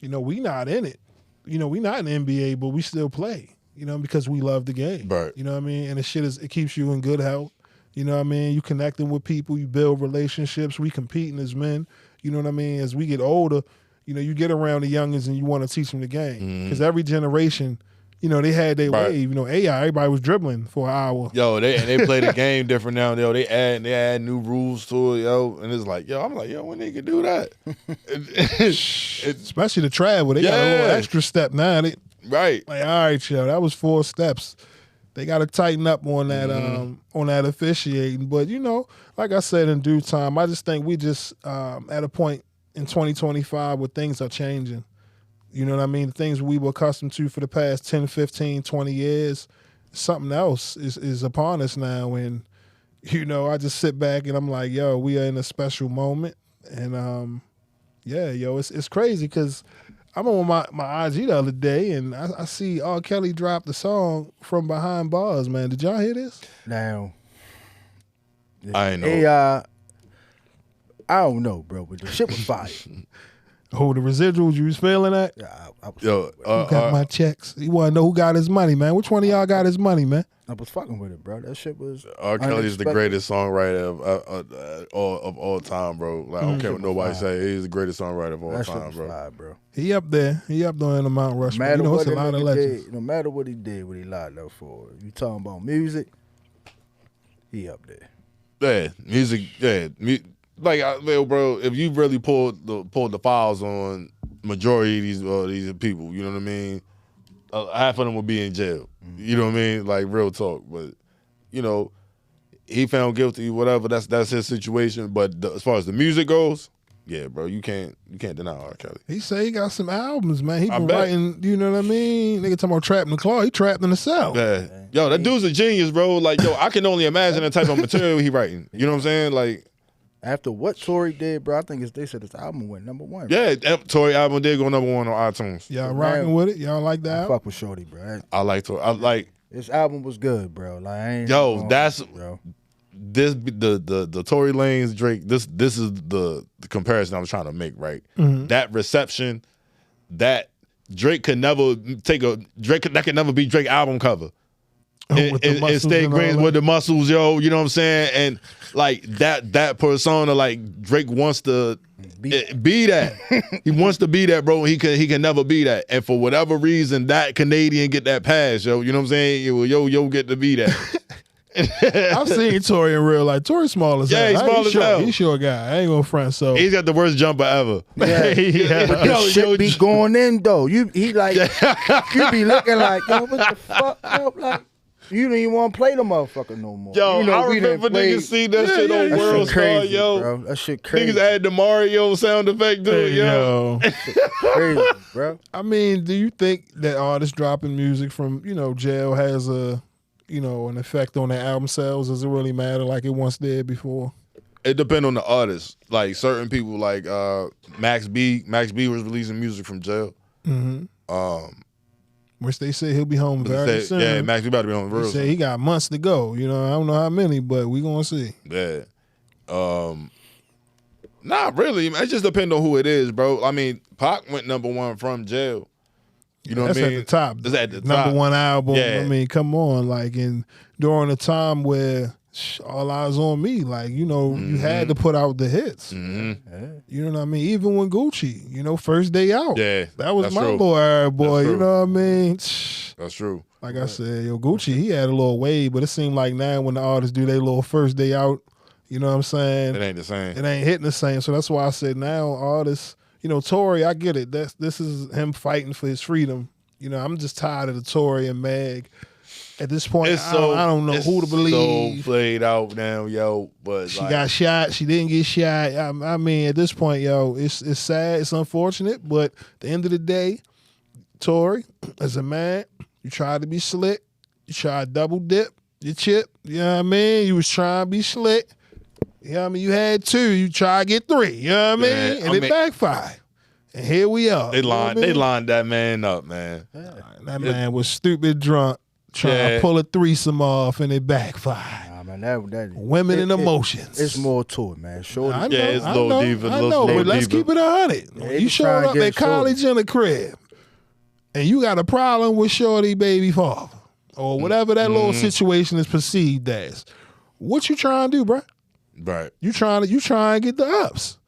you know, we not in it. You know, we not in the NBA, but we still play, you know, because we love the game. Right. You know what I mean? And it keeps you in good health. You know what I mean? You connecting with people, you build relationships, we competing as men. You know what I mean? As we get older, you know, you get around the youngins and you want to teach them the game. Because every generation, you know, they had their wave. You know, AI, everybody was dribbling for an hour. Yo, they play the game different now. Yo, they add new rules to it, yo. And it's like, yo, I'm like, yo, when they can do that? Especially the travel. They got a little extra step now. Right. Like, all right, yo, that was 4 steps. They got to tighten up on that officiating. But, you know, like I said, in due time, I just think we just at a point in 2025 where things are changing. You know what I mean? The things we were accustomed to for the past 10, 15, 20 years, something else is upon us now. And, you know, I just sit back and I'm like, yo, we are in a special moment. And, yeah, yo, it's crazy because I'm on my IG the other day, and I see R. Kelly dropped the song From Behind Bars, man. Did y'all hear this? Now, I ain't know. AI, I don't know, bro, but the shit was fire. Oh, the residuals, you was feeling that? Yeah, I was, Yo, Who got my checks? You want to know who got his money, man? Which one of y'all got his money, man? I was fucking with it, bro. That shit was R. Kelly's the unexpected. greatest songwriter of all time, bro. Like, I don't care what nobody say. He's the greatest songwriter of all That shit time, was bro. fire, bro. He up there. He up there in the Mount No Rushmore. matter You know, it's what a lot of nigga legends. did, no matter what he did, what he lined up for. You talking about music, he up there. Yeah, music. Yeah, well, bro. If you really pulled the files on majority of these people, you know what I mean. Half of them would be in jail. You know what I mean? Like, real talk. But you know, he found guilty. Whatever. That's his situation. But as far as the music goes, yeah, bro, you can't deny R. Kelly. He say he got some albums, man. He I been bet. writing, you know what I mean? Nigga talking about trapped in the claw. He trapped in the cell. Yeah. Yo, that dude's a genius, bro. Like, yo, I can only imagine the type of material he writing. You know what I'm saying? Like, After what Tory did, bro, I think they said his album went #1. yeah, that Tory album did go #1 on iTunes. Y'all So rocking now- with it? Y'all like I that? fuck with Shorty, bro. I like Tory. I like His album was good, bro. Like, I ain't Yo, going, that's- bro. this the Tory Lanez Drake. This is the comparison I was trying to make. Right, that reception, that Drake could never that could never be Drake album cover. With the And muscles stay and all great that. with the muscles, yo. You know what I'm saying? And like that persona, like Drake wants to be that. He wants to be that, bro. He can never be that. And for whatever reason, that Canadian get that pass, yo. You know what I'm saying? Yo get to be that. I've seen Tory in real life. Tory small as hell. Yeah, he's small as hell. He's short guy. I ain't gonna front. So He's got the worst jumper ever. Yeah. But this shit be going in though. He like you be looking like, yo, what the fuck? Yo, like you don't even want to play the motherfucker no more. Yo, you know, I we done remember played- niggas see that shit on That World shit Star, crazy, yo. bro. That shit crazy. Niggas add the Mario sound effect to it, yo. Crazy, bro. I mean, do you think that artists dropping music from, you know, jail has a, you know, an effect on their album sales? Does it really matter like it once did before? It depends on the artist. Like certain people, like Max B. Max B was releasing music from jail. Which they say he'll be home very soon. Yeah, Max B about to be on the They real. say he got months to go. You know, I don't know how many, but we gonna see. Yeah. Not really, man. It just depends on who it is, bro. I mean, Pac went #1 from jail. You know That's what I mean? at the top. That's at the top. #1 album. Yeah. I mean, come on, like during a time where all eyes on me. Like, you know, you had to put out the hits. Mm-hmm. You know what I mean? Even when Gucci, you know, first day out. Yeah, that was that's my true. little boy. That's You true. know what I mean? That's true. Like I said, yo, Gucci, he had a little wave, but it seemed like now when the artists do their little first day out, you know what I'm saying? It ain't the same. It ain't hitting the same. So that's why I said now artists, you know, Tory, I get it. This is him fighting for his freedom. You know, I'm just tired of the Tory and Meg. At this point, I don't know who to believe. So played out now, yo. But she got shot. She didn't get shot. I mean, at this point, yo, it's sad. It's unfortunate. But at the end of the day, Tory, as a man, you tried to be slick. You tried to double dip your chip. You know what I mean? You was trying to be slick. You know what I mean? You had 2. You tried to get 3. You know what I mean? And it backfired. And here we are. They lined that man up, man. That man was stupid drunk. Trying to pull a threesome off and it backfired. Nah, man, that women and emotions. It's more to it, man. Shorty. I know, it's a little deeper. I know, but let's keep it 100. Yeah, You showed up at college in a crib, and you got a problem with Shorty baby father, or whatever that little situation is perceived as. What you trying to do, bro? Right. You trying to get the ups.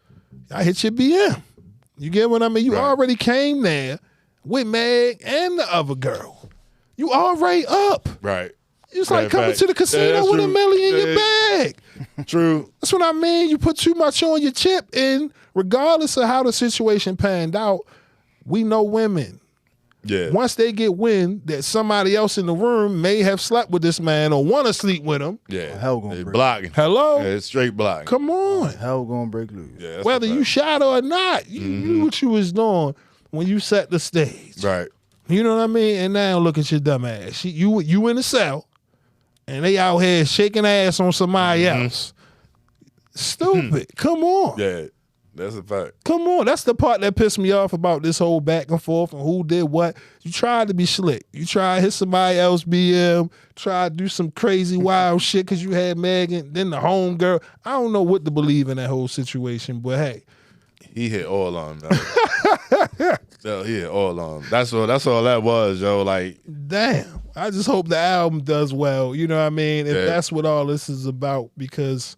I hit your BM. You get what I mean? You already came there with Meg and the other girl. You already up. Right. It's like coming to the casino with $1 million in your bag. True. That's what I mean. You put too much on your chip, and regardless of how the situation panned out, we know women. Yeah. Once they get wind that somebody else in the room may have slept with this man or want to sleep with him. Yeah. Hell gonna break. Blocking. Hello? Yeah, it's straight blocking. Come on. Hell gonna break loose. Yeah, Whether you shot or not, you knew what you was doing when you set the stage. Right. You know what I mean? And now look at your dumb ass. You in the cell, and they out here shaking ass on somebody else. Stupid. Come on. Yeah. That's a fact. Come on. That's the part that pissed me off about this whole back and forth and who did what. You tried to be slick. You tried to hit somebody else BM, tried to do some crazy wild shit because you had Megan, then the home girl. I don't know what to believe in that whole situation, but hey. He hit all on them. So he hit all on them. That's all that was, yo. Like, damn. I just hope the album does well. You know what I mean? If that's what all this is about, because,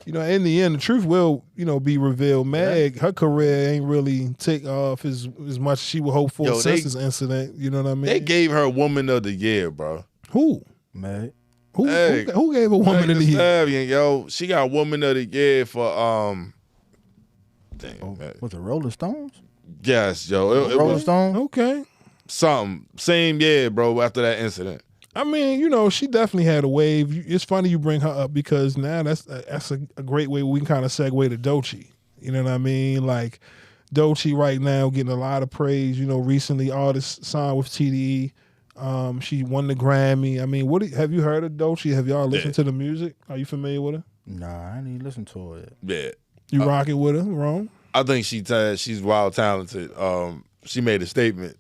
you know, in the end, the truth will, you know, be revealed. Meg, her career ain't really take off as much as she would hope for since this incident. You know what I mean? They gave her Woman of the Year, bro. Who? Meg. Who gave a Woman of the Year? Stallion, yo. She got Woman of the Year for Was it Rolling Stones? Yes, yo. It Rolling was Stones? Okay. something. Same year, bro, after that incident. I mean, you know, she definitely had a wave. It's funny you bring her up because now that's a great way we can kind of segue to Doechii. You know what I mean? Like, Doechii right now getting a lot of praise. You know, recently artist signed with TDE. She won the Grammy. I mean, have you heard of Doechii? Have y'all listened to the music? Are you familiar with her? Nah, I ain't even listen to it. Yeah. You rocking with her, wrong? I think she's wild talented. She made a statement.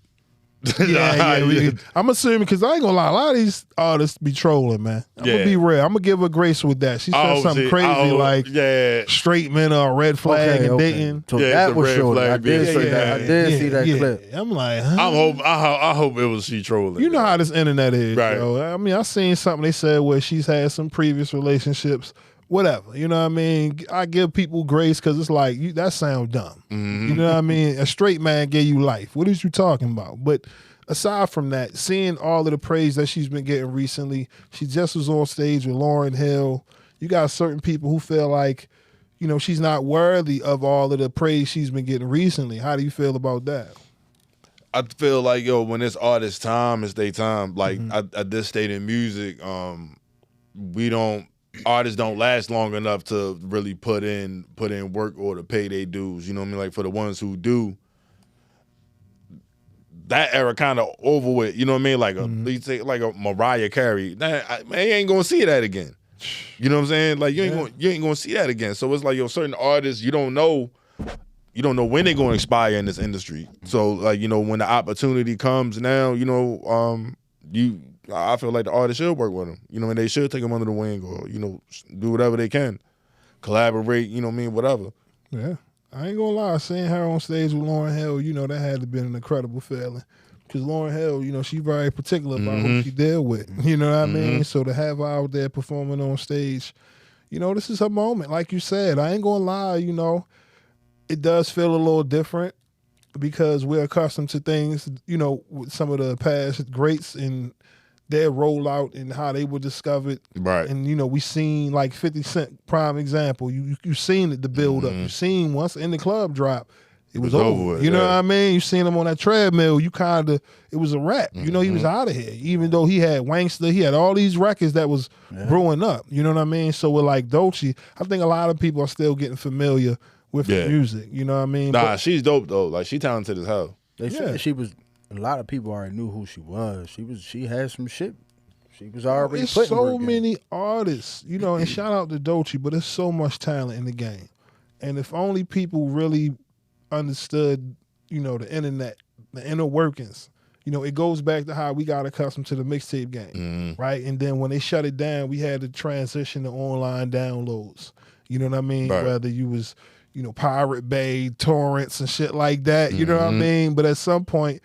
Yeah. I'm assuming, because I ain't gonna lie, a lot of these artists be trolling, man. I'm gonna be real. I'm gonna give her grace with that. She said something crazy like straight men are a red flag and dating. So that was short. I did see that. I did see that clip. I'm like, huh? I hope it was she trolling. You know how this internet is, right? Bro. I mean, I seen something they said where she's had some previous relationships. Whatever, you know what I mean? I give people grace because it's like, that sound dumb. Mm-hmm. You know what I mean? A straight man gave you life. What is you talking about? But aside from that, seeing all of the praise that she's been getting recently, she just was on stage with Lauryn Hill. You got certain people who feel like, you know, she's not worthy of all of the praise she's been getting recently. How do you feel about that? I feel like, when it's artist time, it's their time. Like, at this state in music, artists don't last long enough to really put in work or to pay their dues. You know what I mean? Like, for the ones who do, that era kind of over with. You know what I mean? Like a Mariah Carey. Man, you ain't gonna see that again. You know what I'm saying? Like, you ain't gonna see that again. So it's like, certain artists you don't know when they're gonna expire in this industry. So like, when the opportunity comes now, I feel like the artist should work with them, and they should take them under the wing or, do whatever they can. Collaborate, whatever. Yeah. I ain't gonna lie, seeing her on stage with Lauryn Hill, that had to been an incredible feeling. Because Lauryn Hill, you know, she very particular about who she deal with. You know what I mean? So to have her out there performing on stage, you know, this is her moment. Like you said, I ain't gonna lie, you know, it does feel a little different because we're accustomed to things, you know, with some of the past greats and their rollout and how they were discovered. Right. And, you know, we seen like 50 Cent, prime example. You seen it, the build up. You seen once in the club drop, it was over. with, You know what I mean? You seen him on that treadmill, you kind of, it was a wrap. You know, he was out of here. Even though he had Wankster, he had all these records that was brewing up. You know what I mean? So with like Dolce, I think a lot of people are still getting familiar with the music. You know what I mean? Nah, she's dope though. Like she talented as hell. They said she was. A lot of people already knew who she was. She had some shit. She was already. There's putting so work in. many artists, you know. And shout out to Dolce, but there's so much talent in the game. And if only people really understood, you know, the internet, the inner workings. You know, it goes back to how we got accustomed to the mixtape game, right? And then when they shut it down, we had to transition to online downloads. You know what I mean? Right. Whether you was, you know, Pirate Bay, torrents and shit like that. You know what I mean? But at some point,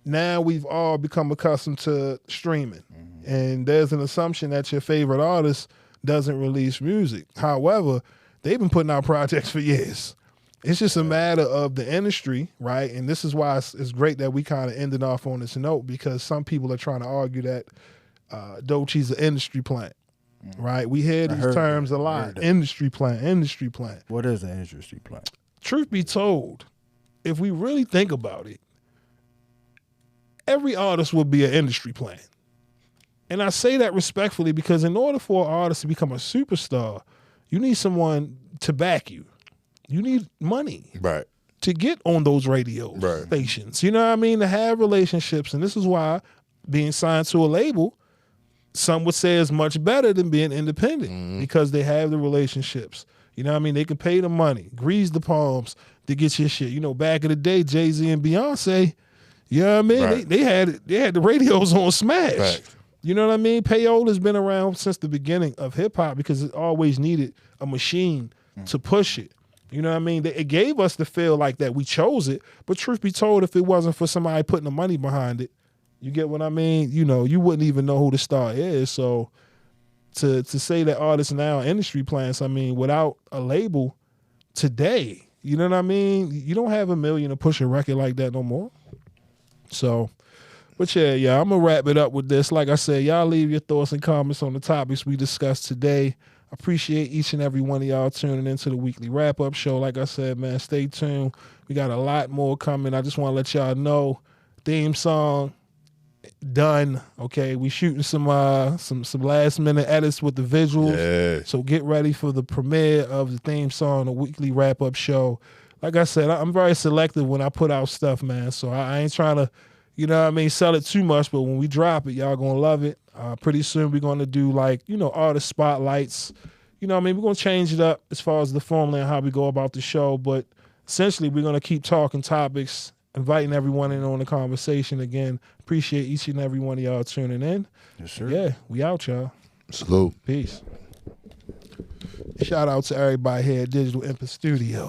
now we've all become accustomed to streaming. And there's an assumption that your favorite artist doesn't release music. However, they've been putting out projects for years. It's just a matter of the industry, right? And this is why it's great that we kind of ended off on this note, because some people are trying to argue that Dolce's an industry plant, right? We hear these terms a lot. Industry plant, industry plant. What is an industry plant? Truth be told, if we really think about it, every artist would be an industry plant. And I say that respectfully because in order for an artist to become a superstar, you need someone to back you. You need money to get on those radio stations. You know what I mean? To have relationships. And this is why being signed to a label, some would say is much better than being independent because they have the relationships. You know what I mean? They can pay the money, grease the palms to get your shit. You know, back in the day, Jay-Z and Beyonce, you know what I mean? They had the radios on smash. Right. You know what I mean? Payola's been around since the beginning of hip hop because it always needed a machine to push it. You know what I mean? It gave us the feel like that we chose it, but truth be told, if it wasn't for somebody putting the money behind it, you get what I mean? You know, you wouldn't even know who the star is. So to say that artists now are industry plants, I mean, without a label today, you know what I mean? You don't have $1 million to push a record like that no more. So, but yeah, I'm going to wrap it up with this. Like I said, y'all leave your thoughts and comments on the topics we discussed today. I appreciate each and every one of y'all tuning into the weekly wrap-up show. Like I said, man, stay tuned. We got a lot more coming. I just want to let y'all know, theme song done. Okay, we shooting some last-minute edits with the visuals. Yeah. So get ready for the premiere of the theme song, the weekly wrap-up show. Like I said, I'm very selective when I put out stuff, man. So I ain't trying to, you know what I mean, sell it too much. But when we drop it, y'all going to love it. Pretty soon we're going to do like, you know, artist spotlights. You know what I mean? We're going to change it up as far as the formula and how we go about the show. But essentially we're going to keep talking topics, inviting everyone in on the conversation. Again, appreciate each and every one of y'all tuning in. Yes, sir. Yeah, we out, y'all. Salute. Peace. Shout out to everybody here at Digital Imp Studio.